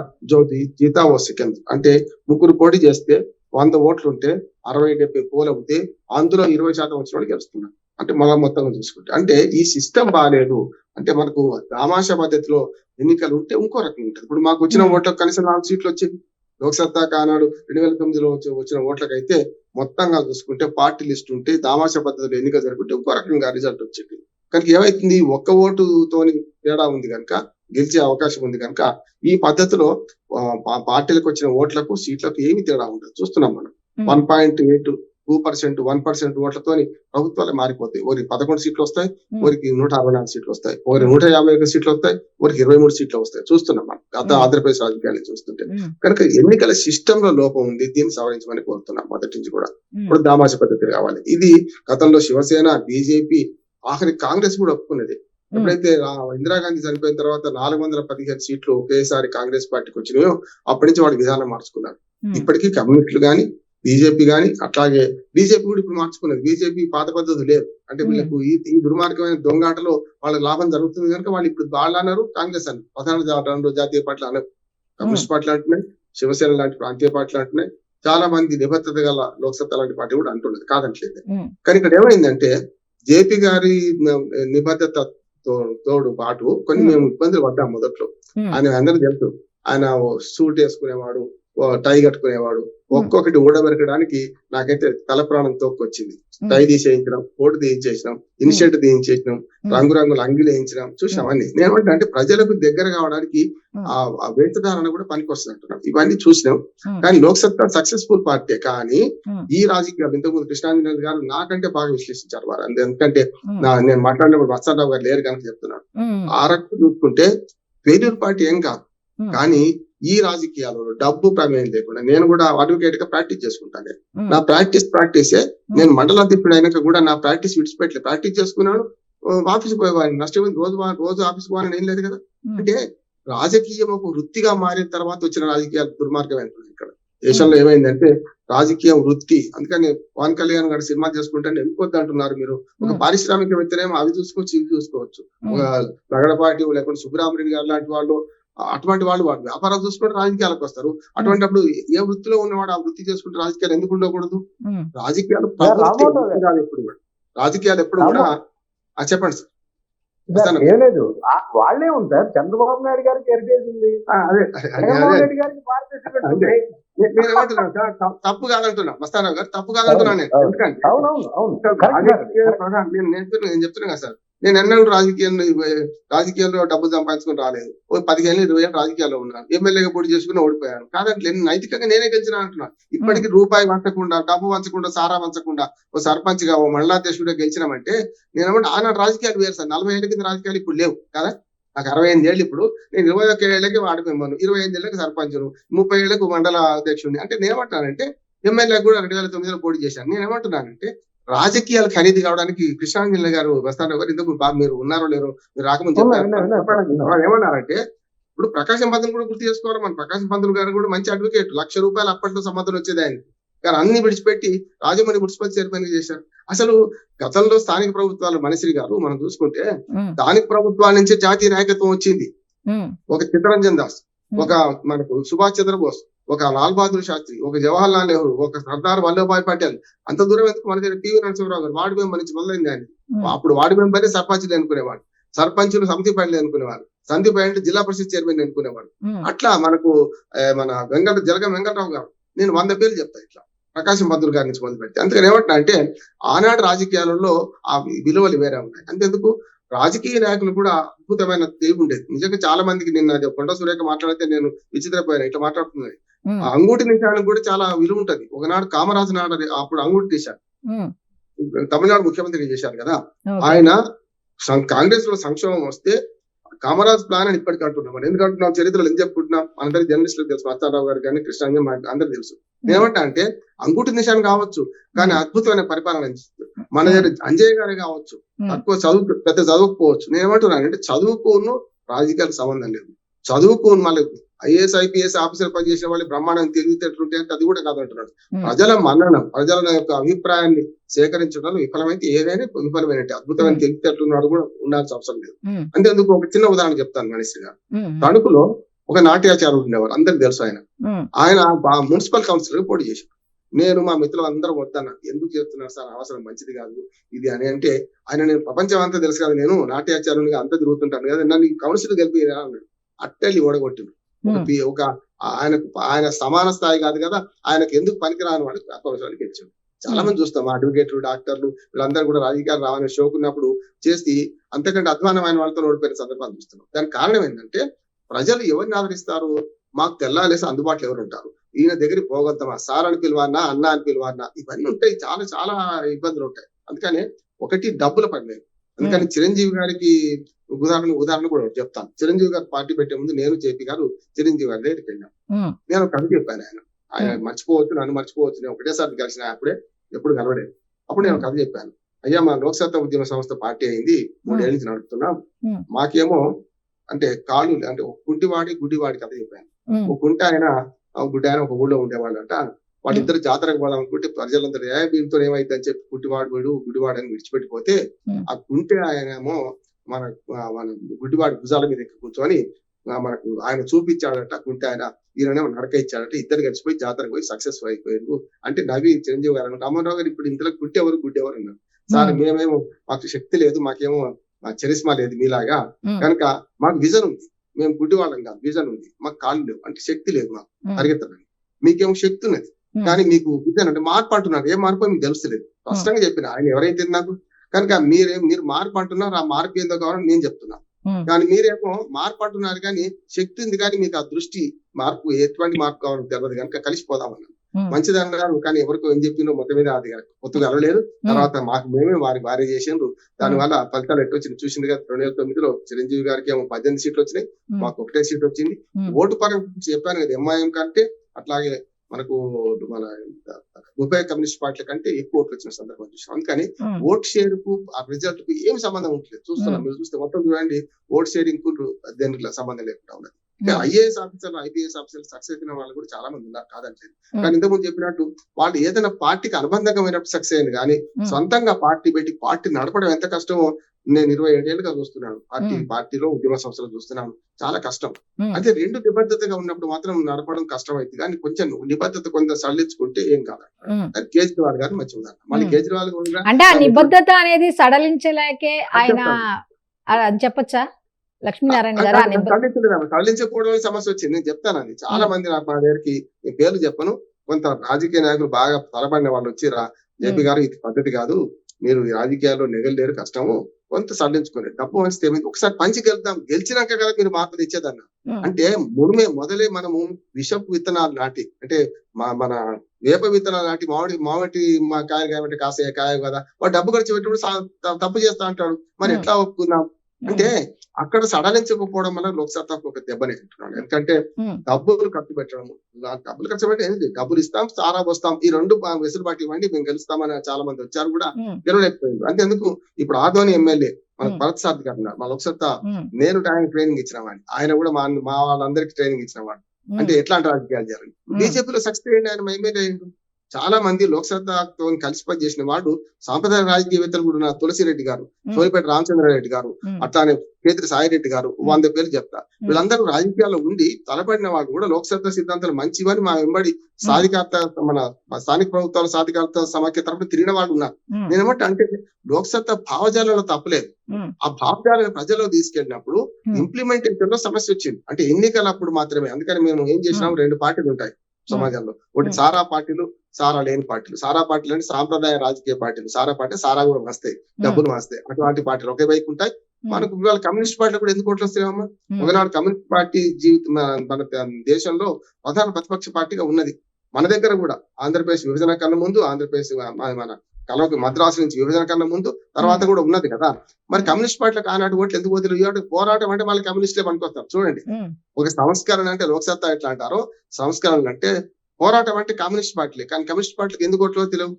జీతా ఓ సెకండ్, అంటే 3 పోటీ చేస్తే 100 ఓట్లు ఉంటే 60-70 పోల్ అవుతే అందులో 20% వచ్చిన వాళ్ళు గెలుస్తున్నారు. అంటే మొత్తంగా చూసుకుంటే అంటే ఈ సిస్టమ్ బాగాలేదు. అంటే మనకు తమాషా పద్ధతిలో ఎన్నికలు ఉంటే ఇంకో రకంగా ఉంటుంది. ఇప్పుడు మాకు వచ్చిన ఓట్లకు కనీసం 4 సీట్లు వచ్చేది. లోక్సత్తా కానాడు 2009లో వచ్చిన ఓట్లకైతే మొత్తంగా చూసుకుంటే పార్టీ లిస్ట్ ఉంటే తమాషా పద్ధతిలో ఎన్నిక జరుగుతుంటే ఇంకో రకంగా రిజల్ట్ వచ్చేది. కనుక ఏమైతుంది, ఒక్క ఓటుతోని తేడా ఉంది కనుక గెలిచే అవకాశం ఉంది కనుక ఈ పద్ధతిలో పార్టీలకు వచ్చిన ఓట్లకు సీట్లకు ఏమి తేడా ఉండదు. చూస్తున్నాం మనం 1.8, 2%, 1% ఓట్లతోని ప్రభుత్వాలు మారిపోతాయి. ఒకరికి 11 సీట్లు వస్తాయి, ఒకరికి 164 సీట్లు వస్తాయి, ఒకరికి 151 సీట్లు వస్తాయి, ఒకరికి 23 సీట్లు వస్తాయి. చూస్తున్నాం మనం గత ఆంధ్రప్రదేశ్ రాజకీయాలు చూస్తుంటే. కనుక ఎన్నికల సిస్టమ్ లో లోపం ఉంది, దీన్ని సవరించమని కోరుతున్నాం మొదటి నుంచి కూడా. ఇప్పుడు దామాష పద్ధతి కావాలి. ఇది గతంలో శివసేన, బీజేపీ, ఆఖరి కాంగ్రెస్ కూడా ఒప్పుకున్నది. ఎప్పుడైతే ఇందిరాగాంధీ చనిపోయిన తర్వాత 415 సీట్లు ఒకేసారి కాంగ్రెస్ పార్టీకి వచ్చినాయో అప్పటి నుంచి వాళ్ళు విధానం మార్చుకున్నారు. ఇప్పటికీ కమ్యూనిస్టులు గాని బీజేపీ గాని అట్లాగే బీజేపీ కూడా ఇప్పుడు మార్చుకున్నది. బీజేపీ పాత పద్ధతి లేదు. అంటే వీళ్ళకు ఈ దుర్మార్గమైన దొంగాటలో వాళ్ళకి లాభం జరుగుతుంది కనుక వాళ్ళు ఇప్పుడు వాళ్ళు అన్నారు కాంగ్రెస్ అని ప్రధాన జాతీయ పార్టీలు అన్నారు. కమ్యూనిస్ట్ పార్టీలు అంటున్నాయి, శివసేన లాంటి ప్రాంతీయ పార్టీలు అంటున్నాయి, చాలా మంది నిబద్ధత గల లోక్సత్తా లాంటి పార్టీ కూడా అంటున్నది, కాదంటలేదు. కానీ ఇక్కడ ఏమైందంటే జేపీ గారి నిబద్ధత తోడు పాటు కొన్ని మేము ఇబ్బందులు పడ్డాం మొదట్లో. ఆయన అందరూ తెలుసు, ఆయన సూట్ వేసుకునేవాడు, టై కట్టుకునేవాడు. ఒక్కొక్కటి ఊడబెరకడానికి నాకైతే తల ప్రాణం తోక్కొచ్చింది. టై తీసేయించడం, కోటు తీయించేసినాం, ఇన్షర్ట్ తీయించేసినాం, రంగురంగుల అంగిలు వేయించడం చూసినాం అన్ని. నేనేమంటే అంటే ప్రజలకు దగ్గర కావడానికి ఆ వేషధారణ కూడా పనికొస్తుంది అంటున్నాం. ఇవన్నీ చూసినాం. కానీ లోక్సత్తా సక్సెస్ఫుల్ పార్టీ. కానీ ఈ రాజకీయాలు ఇంతకుముందు కృష్ణాంజనేయులు గారు నాకంటే బాగా విశ్లేషించారు వారు. ఎందుకంటే నేను మాట్లాడినప్పుడు వత్సరావు గారు లేరు కనుక చెప్తున్నాను. ఆ రకంగా చూసుకుంటే ఫెయిల్యూర్ పార్టీ ఏం కాదు. కానీ ఈ రాజకీయాలలో డబ్బు ప్రమేయం లేకుండా నేను కూడా అడ్వకేట్ గా ప్రాక్టీస్ చేసుకుంటాను. నా ప్రాక్టీసే నేను మండలాధ్యక్షుడు అయినాక కూడా నా ప్రాక్టీస్ విడిచిపెట్టలేదు. ప్రాక్టీస్ చేసుకున్నాను, ఆఫీస్ పోయేవాడిని. నష్టం రోజు ఆఫీస్ పోవాలని ఏం లేదు కదా. అంటే రాజకీయం ఒక వృత్తిగా మారిన తర్వాత వచ్చిన రాజకీయాలు దుర్మార్గం అంటున్నాయి. ఇక్కడ దేశంలో ఏమైందంటే రాజకీయం వృత్తి. అందుకని పవన్ కళ్యాణ్ గారు సినిమా చేసుకుంటే వెళ్ళిపోద్ది అంటున్నారు మీరు. ఒక పారిశ్రామికవేత్తనేమో అవి చూసుకోవచ్చు, ఇవి చూసుకోవచ్చు. ఒక నగరపాటి లేకుంటే సుబ్బరామరెడ్డి గారు లాంటి వాళ్ళు, అటువంటి వాళ్ళు వ్యాపారాలు చూసుకుంటే రాజకీయాలకు వస్తారు. అటువంటిప్పుడు ఏ వృత్తిలో ఉన్నవాడు ఆ వృత్తి చేసుకుంటే రాజకీయాలు ఎందుకు ఉండకూడదు? రాజకీయాలు ఎప్పుడు కూడా చెప్పండి సార్. ఏం లేదు, వాళ్ళే ఉంటారు. చంద్రబాబు నాయుడు గారికి హెరిటేజ్ ఉంది, జగన్మోహన్ రెడ్డి గారికి భారతదేశం ఉంది. నేనేమంటున్నాను సార్, తప్పు కాదంటున్నా మస్తారావు గారు, తప్పు కాదంటున్నాను నేను. ఎందుకంటే నేను చెప్తున్నా కదా సార్, నేను ఎన్నడూ రాజకీయాల్లో డబ్బులు సంపాదించుకుని రాలేదు. 15 ఏళ్ళు 20 ఏళ్ళు రాజకీయాల్లో ఉన్నాను. ఎమ్మెల్యేగా పోటీ చేసుకుని ఓడిపోయాను. కాదంటే నైతికంగా నేనే గెలిచిన అంటున్నాను. ఇప్పటికీ రూపాయి వంచకుండా, డబ్బు వంచకుండా, సారా వంచకుండా ఓ సర్పంచ్ గా, ఓ మండలాధ్యక్షుడిగా గెలిచినామంటే నేనేమంటే ఆనాడు రాజకీయాలు వేరు సార్. 40 ఏళ్ల కింద రాజకీయాలు ఇప్పుడు లేవు కదా. నాకు 65 ఏళ్ళు. ఇప్పుడు నేను 21 ఏళ్ళకి వార్డు మెంబర్ను, 25 ఏళ్ళకి సర్పంచును, 30 ఏళ్లకు మండల అధ్యక్షుడిని. అంటే నేనేమంటానంటే ఎమ్మెల్యే కూడా 2009లో పోటీ చేశాను. నేనేమంటున్నానంటే రాజకీయాలు ఖరీదు కావడానికి కృష్ణాంజలి గారు, వస్తారావు గారు ఇంతకు మీరు ఉన్నారో లేరో, మీరు రాకముందు చెప్పారు. ఏమన్నారంటే ఇప్పుడు ప్రకాశం పంతులు కూడా గుర్తు చేసుకోవాలి. మన ప్రకాశం పంతులు గారు కూడా మంచి అడ్వకేట్. ₹1,00,000 అప్పట్లో సంబంధం వచ్చేది ఆయనకి. కానీ అన్ని విడిచిపెట్టి రాజమండ్రి మున్సిపల్ చైర్మన్ చేశారు. అసలు గతంలో స్థానిక ప్రభుత్వాలు మనశ్రీ గారు మనం చూసుకుంటే స్థానిక ప్రభుత్వాల నుంచి జాతీయ నాయకత్వం వచ్చింది. ఒక చిత్తరంజన్ దాస్, ఒక మనకు సుభాష్ చంద్రబోస్, ఒక లాల్ బహదూర్ శాస్త్రి, ఒక జవహర్ లాల్ నెహ్రూ, ఒక సర్దార్ వల్లభాయ్ పటేల్. అంత దూరం ఎందుకు? మన దగ్గర పివి నరసింహరావు గారు వార్డు మెంబర్ నుంచి మొదలైంది ఆయన. అప్పుడు వార్డు మెంబర్ని సర్పంచ్లు ఎన్నుకునేవాడు, సర్పంచులు సమితి పైలు ఎన్నుకునేవారు, సమితి పైన జిల్లా పరిషత్ చైర్మన్ ఎన్నుకునేవాడు. అట్లా మనకు మన జలగం వెంకటరావు గారు, నేను 100 పేర్లు చెప్తా ఇట్లా ప్రకాశం పంతులు గారి నుంచి మొదలు పెడితే. అందుకని ఏమంటున్నా అంటే ఆనాడు రాజకీయాలలో ఆ విలువలు వేరే ఉన్నాయి. అంతెందుకు రాజకీయ నాయకులు కూడా అద్భుతమైన తెలివి ఉండేది. నిజంగా చాలా మందికి నిన్న కొండ సురేఖ మాట్లాడితే నేను విచిత్రపోయాను. ఇట్లా మాట్లాడుతున్నది. ఆ అంగూటి నిశానికి కూడా చాలా విలువ ఉంటది. ఒకనాడు కామరాజు నాడు అప్పుడు అంగూటి తీశారు, తమిళనాడు ముఖ్యమంత్రి చేశారు కదా ఆయన. కాంగ్రెస్ లో సంక్షోభం వస్తే కామరాజ్ ప్లాన్ అని ఇప్పటికీ అంటున్నాం. ఎందుకంటున్నాం, చరిత్రలో ఎందుకు చెప్పుకుంటున్నాం, మనందరి జర్నలిస్టులకు తెలుసు, మస్తారావు గారు కానీ కృష్ణాంజన్ అందరికి తెలుసు. ఏమంటా అంటే అంగుటి నిశాన్ కావచ్చు, కానీ అద్భుతమైన పరిపాలన మన దగ్గర అంజయ్య గారే కావచ్చు, తక్కువ చదువు పెద్ద చదువుకోవచ్చు. నేనేమంటున్నాను అంటే చదువుకోను రాజకీయాలకు సంబంధం లేదు. చదువుకోను మళ్ళీ ఐఏఎస్ ఐపీఎస్ ఆఫీసర్ పనిచేసిన వాళ్ళు బ్రహ్మాండం తెలివితేటలుంటే అంటే అది కూడా కాదంటున్నాడు. ప్రజల మన్ననం, ప్రజల యొక్క అభిప్రాయాన్ని సేకరించడంలో విఫలమైతే ఏదైనా విఫలమైనట్టు. అద్భుతమైన తెలివితేటలు కూడా ఉండాల్సిన అవసరం లేదు. అంతేందుకు ఒక చిన్న ఉదాహరణ చెప్తాను. మనీష్ గారు తణుకులో ఒక నాట్యాచార్యుడు ఉండేవారు, అందరికి తెలుసు. ఆయన మున్సిపల్ కౌన్సిలర్ పోటీ చేశారు. నేను మా మిత్రులు అందరం వద్దన్నా, ఎందుకు చేస్తున్నారు సార్, అవసరం మంచిది కాదు ఇది అని అంటే, ఆయన నేను ప్రపంచం అంతా తెలుసు కదా, నేను నాట్యాచార్యునిగా అంతా తిరుగుతుంటాను కదా, నన్ను కౌన్సిల్ గెలిపి అన్నాడు. అట్టెళ్ళి ఓడగొట్టిండు. ఒక ఆయన సమాన స్థాయి కాదు కదా, ఆయనకు ఎందుకు పనికిరాని వాడు కౌన్సిలర్కి గెలిచాడు. చాలా మంది చూస్తాం, అడ్వకేట్లు, డాక్టర్లు వీళ్ళందరూ కూడా రాజకీయాలు రావాలని షోకున్నప్పుడు చేసి అంతకంటే అధ్వానమైన వాళ్ళతో ఓడిపోయిన సందర్భాలు చూస్తున్నాం. దానికి కారణం ఏంటంటే ప్రజలు ఎవరిని ఆదరిస్తారు, మాకు తెల్లాలేసి అందుబాటులో ఎవరు ఉంటారు, ఈయన దగ్గరికి పోగొద్దామా, సార్ అని పిలవన్నా, అన్న అని పిలవన్నా, ఇవన్నీ ఉంటాయి. చాలా చాలా ఇబ్బందులు ఉంటాయి. అందుకని ఒకటి డబ్బుల పడలేదు. అందుకని చిరంజీవి గారికి ఉదాహరణ కూడా చెప్తాను. చిరంజీవి గారు పార్టీ పెట్టే ముందు నేను జేపీ గారు చిరంజీవి గారి దగ్గరికి వెళ్ళాను. నేను కథ చెప్పాను. ఆయన మర్చిపోవచ్చు, నన్ను మర్చిపోవచ్చు, నేను ఒకటేసారి కలిసిన అప్పుడే ఎప్పుడు కలవలేదు. అప్పుడు నేను కథ చెప్పాను. అయ్యా మా లోక్సత్తా ఉద్యమ సంస్థ పార్టీ అయింది, 3 ఏళ్ళ నుంచి నడుపుతున్నాం. మాకేమో అంటే కాళ్ళు అంటే ఒక గుడ్డివాడి కథ చెప్పాను. ఒక గుడ్డి ఆయన ఒక ఊళ్ళో ఉండేవాళ్ళంట. వాళ్ళిద్దరు జాతరకు పోదాం అనుకుంటే ప్రజలందరూ వీళ్ళతో ఏమైంది అని చెప్పి గుడ్డివాడు అని విడిచిపెట్టిపోతే, ఆ కుంటే ఆయనేమో మన గుడ్డివాడి భుజాల మీద ఎక్కి కూర్చొని మనకు ఆయన చూపించాడట. కుంటే ఆయన ఈయననేమో నడక ఇచ్చాడట. ఇద్దరు కలిసిపోయి జాతరకు పోయి సక్సెస్ఫుల్ అయిపోయారు అంటే నవ్వి చిరంజీవి గారు అంటే అమర్రావు గారు ఇప్పుడు ఇంతలో గుడ్డెవరు అన్నారు. సార్ మేమేమో మాకు శక్తి లేదు, మాకేమో చరిస్మా లేదు మీలాగా, కనుక మాకు విజన్ ఉంది, మేము గుడ్డి వాళ్ళం కాదు, విజన్ ఉంది, మాకు కాళ్ళు లేవు అంటే శక్తి లేదు మాకు పరిగెత్తడానికి, మీకేమో శక్తి ఉన్నది కానీ మీకు విజన్ అంటే మార్పు అంటున్నారు, ఏం మార్పు మీకు తెలుస్తలేదు. స్పష్టంగా చెప్పిన ఆయన ఎవరైతే నాకు, కనుక మీరు మార్పు అంటున్నారు, ఆ మార్పు ఏందో కావాలని నేను చెప్తున్నా. కానీ మీరేమో మార్పు అంటున్నారు కానీ శక్తి ఉంది కానీ మీకు ఆ దృష్టి మార్పు ఎటువంటి మార్పు కావాలని తెలియదు, కనుక కలిసిపోదామన్నారు. మంచిది అన్నారు కానీ ఎవరికో ఏం చెప్పినో మొత్తం మీద అది పొత్తుగా అలలేదు. తర్వాత మాకు మేమే వారి చేసిండ్రు. దాని వల్ల ఫలితాలు ఎట్టు వచ్చింది చూసింది కదా. 2009లో చిరంజీవి గారికి ఏమో 18 సీట్లు వచ్చినాయి, మాకు 1 సీట్ వచ్చింది. ఓటు పరంగా చెప్పాను కదా, ఎంఐఎం కంటే అట్లాగే మనకు మన ఉభయ కమ్యూనిస్ట్ పార్టీల కంటే ఎక్కువ ఓట్లు వచ్చిన సందర్భం చూసాం. అందుకని ఓట్ షేర్ కు ఆ రిజల్ట్ కు ఏం సంబంధం ఉండలేదు. చూస్తున్నాం, మీరు చూస్తే మొత్తం చూడండి ఓట్ షేరింగ్ కు దేనికి సంబంధం లేకుండా ఉన్నది. ఐఏఎస్ ఆఫీసర్లు ఐపీఎస్ ఆఫీసర్లు సక్సెస్ అయిన వాళ్ళు కూడా చాలా మంది ఉన్నారు, కాదంటే. కానీ ఇంతకుముందు చెప్పినట్టు వాళ్ళు ఏదైనా పార్టీకి అనుబంధంగామైనప్పుడు సక్సెస్ అయింది కానీ సొంతంగా పార్టీ పెట్టి పార్టీ నడపడం ఎంత కష్టమో నేను 27 ఏళ్ళుగా చూస్తున్నాను. పార్టీలో ఉద్యమ సంస్థలు చూస్తున్నాను, చాలా కష్టం. అయితే రెండు నిబద్ధతగా ఉన్నప్పుడు మాత్రం నడపడం కష్టం అవుతుంది కానీ కొంచెం నిబద్ధత కొంత సడలించుకుంటే ఏం కాదు. కేజ్రీవాల్ గారు మంచి ఉన్నారు. మళ్ళీ కేజ్రీవాల్ అంటే ఆ నిబద్ధత అనేది సడలించలేకే ఆయన అని చెప్పొచ్చా లక్ష్మీనారాయణ గారు? సడలించకపోవడం సమస్య వచ్చింది. నేను చెప్తాను, అది చాలా మంది నా దగ్గరికి పేర్లు చెప్పను, కొంత రాజకీయ నాయకులు బాగా తలబడిన వాళ్ళు వచ్చి జేపీ గారు ఇది పద్ధతి కాదు, మీరు రాజకీయాల్లో నెగలేరు, కష్టము, కొంత సడలించుకోండి, డబ్బు వస్తే ఒకసారి పంచి గెలిచినాక కదా మీరు మార్పు తెచ్చేదన్న. అంటే మొదలే మనము విషపు విత్తనాలు నాటి అంటే మన వేప విత్తనాలు నాటి మామిడి కాయ కాబట్టి కాసే కాయ కదా, వాడు డబ్బు ఖర్చు పెట్టినప్పుడు తప్పు చేస్తా అంటాడు, మరి ఎట్లా ఒప్పుకుందాం అంటే అక్కడ సడలించకపోవడం వల్ల లోక్సత్తాకు ఒక దెబ్బని తింటున్నాడు. ఎందుకంటే డబ్బులు ఖర్చు పెట్టడం, డబ్బులు ఖర్చు పెట్టి ఏంటి, డబ్బులు ఇస్తాం సారా వస్తాం, ఈ రెండు వెసులుబాటు ఇవ్వండి మేము గెలుస్తామని చాలా మంది వచ్చారు కూడా గెలవలేకపోయింది. అంతేందుకు ఇప్పుడు ఆదోని ఎమ్మెల్యే మన భరత్ సారథి గారు ఉన్నారు, మా లోక్సత్తా నేను ట్రైనింగ్ ఇచ్చిన వాడిని, ఆయన కూడా మా వాళ్ళందరికీ ట్రైనింగ్ ఇచ్చిన వాడు. అంటే ఎట్లాంటి రాజకీయాలు జరిగింది బీజేపీలో సక్సెస్ అయ్యింది, ఆయన ఎమ్మెల్యే అయ్యిండు. చాలా మంది లోక్సత్తాతో కలిసి పనిచేసిన వాళ్ళు సాంప్రదాయ రాజకీయవేత్తలు కూడా ఉన్నారు. తులసిరెడ్డి గారు, సోలిపేట రామచంద్రారెడ్డి గారు, అట్లానే కేతిరి సాయిరెడ్డి గారు, 100 పేర్లు చెప్తా. వీళ్ళందరూ రాజకీయాల్లో ఉండి తలపడిన వాళ్ళు కూడా లోక్సత్తా సిద్ధాంతాలు మంచివని మా వెంబడి సాధికారత మన స్థానిక ప్రభుత్వాల సాధికారత సమాఖ్య తరఫున తిరిగిన వాళ్ళు ఉన్నారు. నేనేమంటే అంటే లోక్సత్తా భావజాలంలో తప్పలేదు, ఆ భావజాలను ప్రజల్లో తీసుకెళ్ళినప్పుడు ఇంప్లిమెంటేషన్ లో సమస్య వచ్చింది. అంటే ఎన్నికలప్పుడు మాత్రమే. అందుకని మేము ఏం చేసినాం, 2 పార్టీలు ఉంటాయి సమాజంలో, ఒకటి సారా పార్టీలు, సారా లేని పార్టీలు. సారా పార్టీలు అంటే సాంప్రదాయ రాజకీయ పార్టీలు, సారా పార్టీ సారా కూడా వస్తాయి, డబ్బులు వస్తాయి, అటువంటి పార్టీలు ఒకే వైపు ఉంటాయి. మనకు ఇవాళ కమ్యూనిస్ట్ పార్టీలు కూడా ఎందుకు ఓట్లు వస్తాయమ్మా? ఒకనాడు కమ్యూనిస్ట్ పార్టీ జీవితం మన దేశంలో ప్రధాన ప్రతిపక్ష పార్టీగా ఉన్నది. మన దగ్గర కూడా ఆంధ్రప్రదేశ్ విభజన కన్నా ముందు, ఆంధ్రప్రదేశ్ మన కలవకి మద్రాసు నుంచి విభజన కన్నా ముందు, తర్వాత కూడా ఉన్నది కదా. మరి కమ్యూనిస్ట్ పార్టీలకు ఆనాటి ఓట్లు ఎందుకు వదిలేదు? పోరాటం అంటే మళ్ళీ కమ్యూనిస్టులే పనికొస్తారు. చూడండి, ఒక సంస్కరణ అంటే లోక్సత్తా ఎట్లా అంటారో, సంస్కరణ అంటే పోరాటం అంటే కమ్యూనిస్ట్ పార్టీలే. కానీ కమ్యూనిస్ట్ పార్టీలకు ఎందుకు ఓట్లు తెలియవు?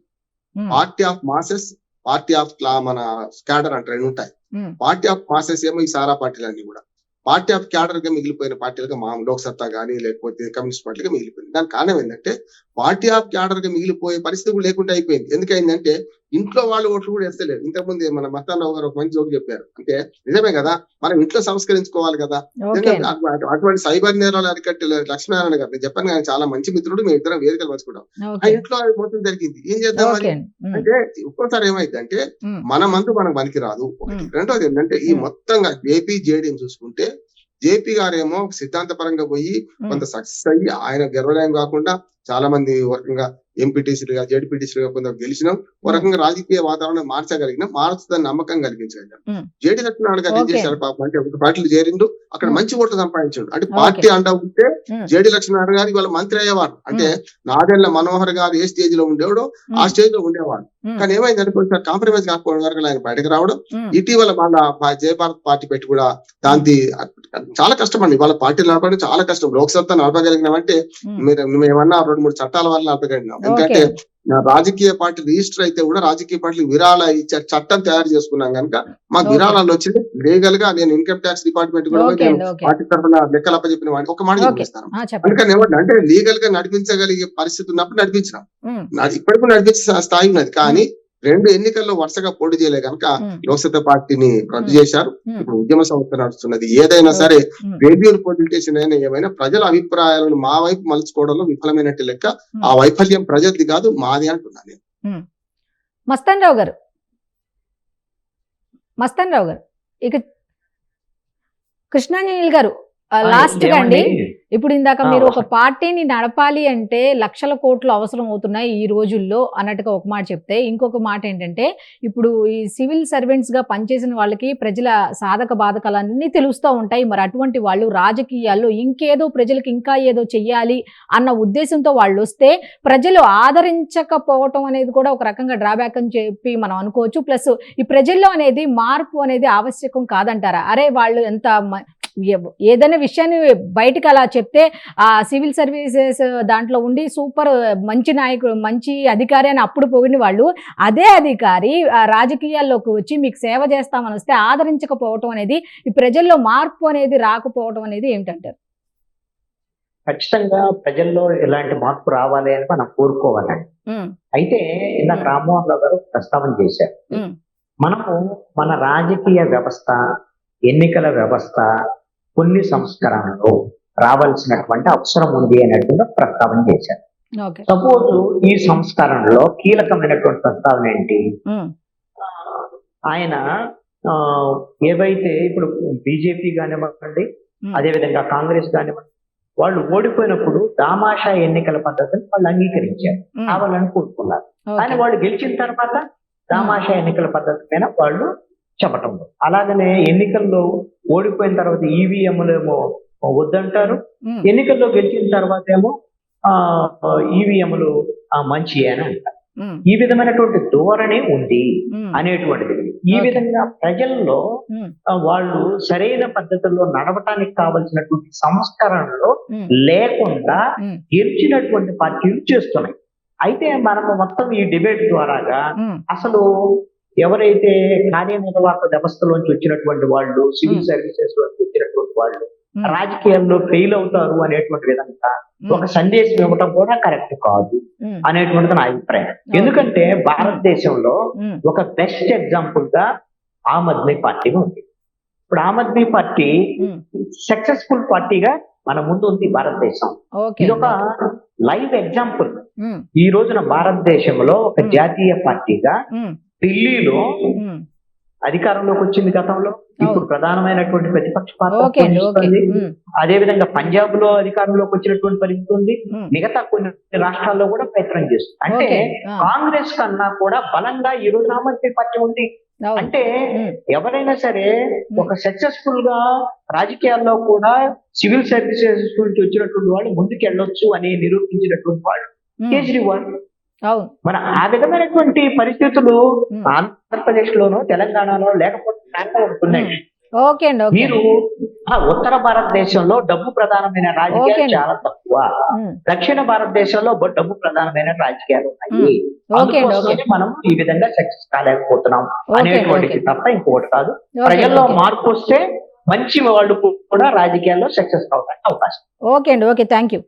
Party of masses, party of మన క్యాడర్ అంటే 2 ఉంటాయి. పార్టీ ఆఫ్ మాసెస్ ఏమో ఈ సారా పార్టీలన్నీ కూడా, పార్టీ ఆఫ్ క్యాడర్ గా మిగిలిపోయిన పార్టీలుగా మా లోక్సత్తా గానీ లేకపోతే కమ్యూనిస్ట్ పార్టీగా మిగిలిపోయింది. దానికి కారణం ఏంటంటే పార్టీ ఆఫ్ క్యాడర్ గా మిగిలిపోయే పరిస్థితి కూడా లేకుండా అయిపోయింది. ఎందుకైందంటే ఇంట్లో వాళ్ళు ఓట్లు కూడా వేస్తలేరు. ఇంతకుముందు మన మస్తానరావు గారు ఒక మంచి జోక్ చెప్పారు, అంటే నిజమే కదా, మనం ఇంట్లో సంస్కరించుకోవాలి కదా. అటువంటి సైబర్ నేరాలు అరికట్టే లక్ష్మీనారాయణ గారు, నేను చెప్పాను కానీ చాలా మంచి మిత్రుడు, మేము ఇద్దరం వేదికలు పంచుకుంటాం. ఆ ఇంట్లో మొత్తం జరిగింది, ఏం చేద్దాం అని. అంటే ఒక్కోసారి ఏమైందంటే మన మందు మనకు పనికి రాదు. ఒకటి. రెండోది ఏంటంటే ఈ మొత్తంగా ఏపీ జేడీని చూసుకుంటే జేపీ గారేమో సిద్ధాంతపరంగా పోయి కొంత సక్సెస్ అయ్యి ఆయన గెలవలేం కాకుండా చాలా మంది రకంగా ఎంపీటీసీలుగా జేడీపీటీసీలుగా కొందరు గెలిచినాం. ఒక రకంగా రాజకీయ వాతావరణం మార్చగలిగినాం, మార్చుదని నమ్మకం కలిగించగలిగాం. జేడీ లక్ష్మీనారాయణ గారు ఏం చేశారు పాపం అంటే, ఒక పార్టీలు చేరిండు, అక్కడ మంచి ఓట్లు సంపాదించాడు. అంటే పార్టీ అండ ఉంటే జేడీ లక్ష్మీనారాయణ గారు ఇవాళ మంత్రి అయ్యేవారు. అంటే నాదెళ్ల మనోహర్ గారు ఏ స్టేజ్ లో ఉండేవాడో ఆ స్టేజ్ లో ఉండేవాడు. కానీ ఏమైందంటే కొంచెం కాంప్రమైజ్ కాకపోవడం వరకు ఆయన బయటకు రావడం. ఇటీవల మన జయ భారత్ పార్టీ పెట్టి కూడా దాన్ని చాలా కష్టం అండి. వాళ్ళ పార్టీలు నడపడం చాలా కష్టం. లోక్సత్తా నడపగలిగినామంటే మీరు మేమన్నా 2-3 చట్టాల వల్ల నడపగలిగినాం. ఎందుకంటే రాజకీయ పార్టీ రిజిస్టర్ అయితే కూడా రాజకీయ పార్టీలు విరాళాలు ఇచ్చే చట్టం తయారు చేసుకున్నాం కనుక మాకు Okay. విరాళాలు వచ్చింది. లీగల్ గా నేను ఇన్కమ్ ట్యాక్స్ డిపార్ట్మెంట్ కూడా పోయి ఓకే నేను అండి, ఓకే. పార్టీ తరఫున లెక్కలు అప్పచెప్పిన వాడిని ఒక మాట ఓకే. చెప్పేస్తాను. చెప్పండి. అందుకని ఏమంటే అంటే లీగల్ గా నడిపించగలిగే పరిస్థితి ఉన్నప్పుడు నడిపించినాం. ఉమ్, ఇప్పటికీ నడిపించే స్థాయి ఉన్నది. కానీ 2 ఎన్నికల్లో వరుసగా పోటీ చేయలే కనుక ఉమ్, లోక్సభ పార్టీని రద్దు ఉమ్, చేశారు. ఉమ్, ఇప్పుడు ఉద్యమ సంస్థ నడుస్తున్నది. ఏదైనా సరే ఉమ్, రేడియోలు పొలిటీషియన్ అయినా ఏమైనా ప్రజల అభిప్రాయాలను మా వైపు మలుచుకోవడంలో విఫలమైనట్టు లెక్క. ఆ వైఫల్యం ప్రజలది కాదు, మాది అంటున్నాను నేను. మస్తాన్ రావు గారు, ఇక కృష్ణాంజనేయులు గారు, లాస్ట్ గా అండి, ఇప్పుడు ఇందాక మీరు ఒక పార్టీని నడపాలి అంటే లక్షల కోట్లు అవసరం అవుతున్నాయి ఈ రోజుల్లో అన్నట్టుగా ఒక మాట చెప్తే, ఇంకొక మాట ఏంటంటే ఇప్పుడు ఈ సివిల్ సర్వెంట్స్ గా పనిచేసిన వాళ్ళకి ప్రజల సాధక బాధకాలన్నీ తెలుస్తూ ఉంటాయి. మరి అటువంటి వాళ్ళు రాజకీయాల్లో ఇంకేదో ప్రజలకు ఇంకా ఏదో చెయ్యాలి అన్న ఉద్దేశంతో వాళ్ళు వస్తే ప్రజలు ఆదరించకపోవటం అనేది కూడా ఒక రకంగా డ్రాబ్యాక్ అని చెప్పి మనం అనుకోవచ్చు. ప్లస్ ఈ ప్రజల్లో అనేది మార్పు అనేది ఆవశ్యకం కాదంటారా? అరే వాళ్ళు ఎంత ఏదైనా విషయాన్ని బయటకు అలా చెప్తే ఆ సివిల్ సర్వీసెస్ దాంట్లో ఉండి సూపర్ మంచి నాయకుడు, మంచి అధికారి అని అప్పుడు పొగిడిన వాళ్ళు, అదే అధికారి రాజకీయాల్లోకి వచ్చి మీకు సేవ చేస్తామని వస్తే ఆదరించకపోవటం అనేది, ఈ ప్రజల్లో మార్పు అనేది రాకపోవటం అనేది ఏమిటంటారు? ఖచ్చితంగా ప్రజల్లో ఇలాంటి మార్పు రావాలి అని మనం కోరుకోవాలండి. అయితే ఇందాక రామ్మోహన్ రావు గారు ప్రస్తావన చేశారు, మనము మన రాజకీయ వ్యవస్థ, ఎన్నికల వ్యవస్థ కొన్ని సంస్కరణలు రావాల్సినటువంటి అవసరం ఉంది అనేటువంటి ప్రస్తావన చేశారు. సపోజ్ ఈ సంస్కరణలో కీలకమైనటువంటి ప్రస్తావన ఏంటి? ఆయన ఏవైతే ఇప్పుడు బీజేపీ కానివ్వండి, అదేవిధంగా కాంగ్రెస్ కానివ్వండి, వాళ్ళు ఓడిపోయినప్పుడు దామాషా ఎన్నికల పద్ధతిని వాళ్ళు అంగీకరించారు, కావాలని కోరుకున్నారు. కానీ వాళ్ళు గెలిచిన తర్వాత దామాషా ఎన్నికల పద్ధతి పైన వాళ్ళు చెప్పటం. అలాగనే ఎన్నికల్లో ఓడిపోయిన తర్వాత ఈవీఎంలేమో వద్దంటారు, ఎన్నికల్లో గెలిచిన తర్వాత ఏమో ఈవీఎంలు మంచి అని అంటారు. ఈ విధమైనటువంటి ధోరణి ఉంది అనేటువంటిది. ఈ విధంగా ప్రజల్లో వాళ్ళు సరైన పద్ధతుల్లో నడవటానికి కావలసినటువంటి సంస్కరణలు లేకుండా గెలిచినటువంటి పార్టీలు చేస్తున్నాయి. అయితే మనము మొత్తం ఈ డిబేట్ ద్వారాగా అసలు ఎవరైతే కార్యనిర్వాహక వ్యవస్థలోంచి వచ్చినటువంటి వాళ్ళు, సివిల్ సర్వీసెస్ లోంచి వచ్చినటువంటి వాళ్ళు రాజకీయాల్లో ఫెయిల్ అవుతారు అనేటువంటి విధంగా ఒక సందేశం ఇవ్వటం కూడా కరెక్ట్ కాదు అనేటువంటిది నా అభిప్రాయం. ఎందుకంటే భారతదేశంలో ఒక బెస్ట్ ఎగ్జాంపుల్ గా ఆమ్ ఆద్మీ పార్టీ ఉంది. ఇప్పుడు ఆమ్ ఆద్మీ పార్టీ సక్సెస్ఫుల్ పార్టీగా మన ముందు ఉంది భారతదేశం. ఇది ఒక లైవ్ ఎగ్జాంపుల్. ఈ రోజున భారతదేశంలో ఒక జాతీయ పార్టీగా ఢిల్లీలో అధికారంలోకి వచ్చింది గతంలో, ఇప్పుడు ప్రధానమైనటువంటి ప్రతిపక్ష పార్టీ. అదే విధంగా పంజాబ్ లో అధికారంలోకి వచ్చినటువంటి పరిస్థితి ఉంది. మిగతా కొన్ని రాష్ట్రాల్లో కూడా ప్రయత్నం చేస్తుంది. అంటే కాంగ్రెస్ కన్నా కూడా బలంగా ఈ రోజు ఆమ్ ఆద్మీ పార్టీ ఉంది. అంటే ఎవరైనా సరే ఒక సక్సెస్ఫుల్ గా రాజకీయాల్లో కూడా సివిల్ సర్వీసెస్ నుంచి వచ్చినటువంటి వాళ్ళు ముందుకు వెళ్ళొచ్చు అని నిరూపించినటువంటి వాళ్ళు కేజ్రీవాల్. మన ఆ విధమైనటువంటి పరిస్థితులు ఆంధ్రప్రదేశ్ లోను, తెలంగాణలో లేకపోతే ఉంటున్నాయి. మీరు ఉత్తర భారతదేశంలో డబ్బు ప్రధానమైన రాజకీయాలు చాలా తక్కువ, దక్షిణ భారతదేశంలో డబ్బు ప్రధానమైన రాజకీయాలు ఉన్నాయి. అందుకోసమే మనం ఈ విధంగా సక్సెస్ కాలేకపోతున్నాం అనేటువంటిది తప్ప ఇంకోటి కాదు. ప్రజల్లో మార్పు వస్తే మంచి వాళ్ళు కూడా రాజకీయాల్లో సక్సెస్ అవడానికి అవకాశం. ఓకే అండి, ఓకే, థ్యాంక్ యూ.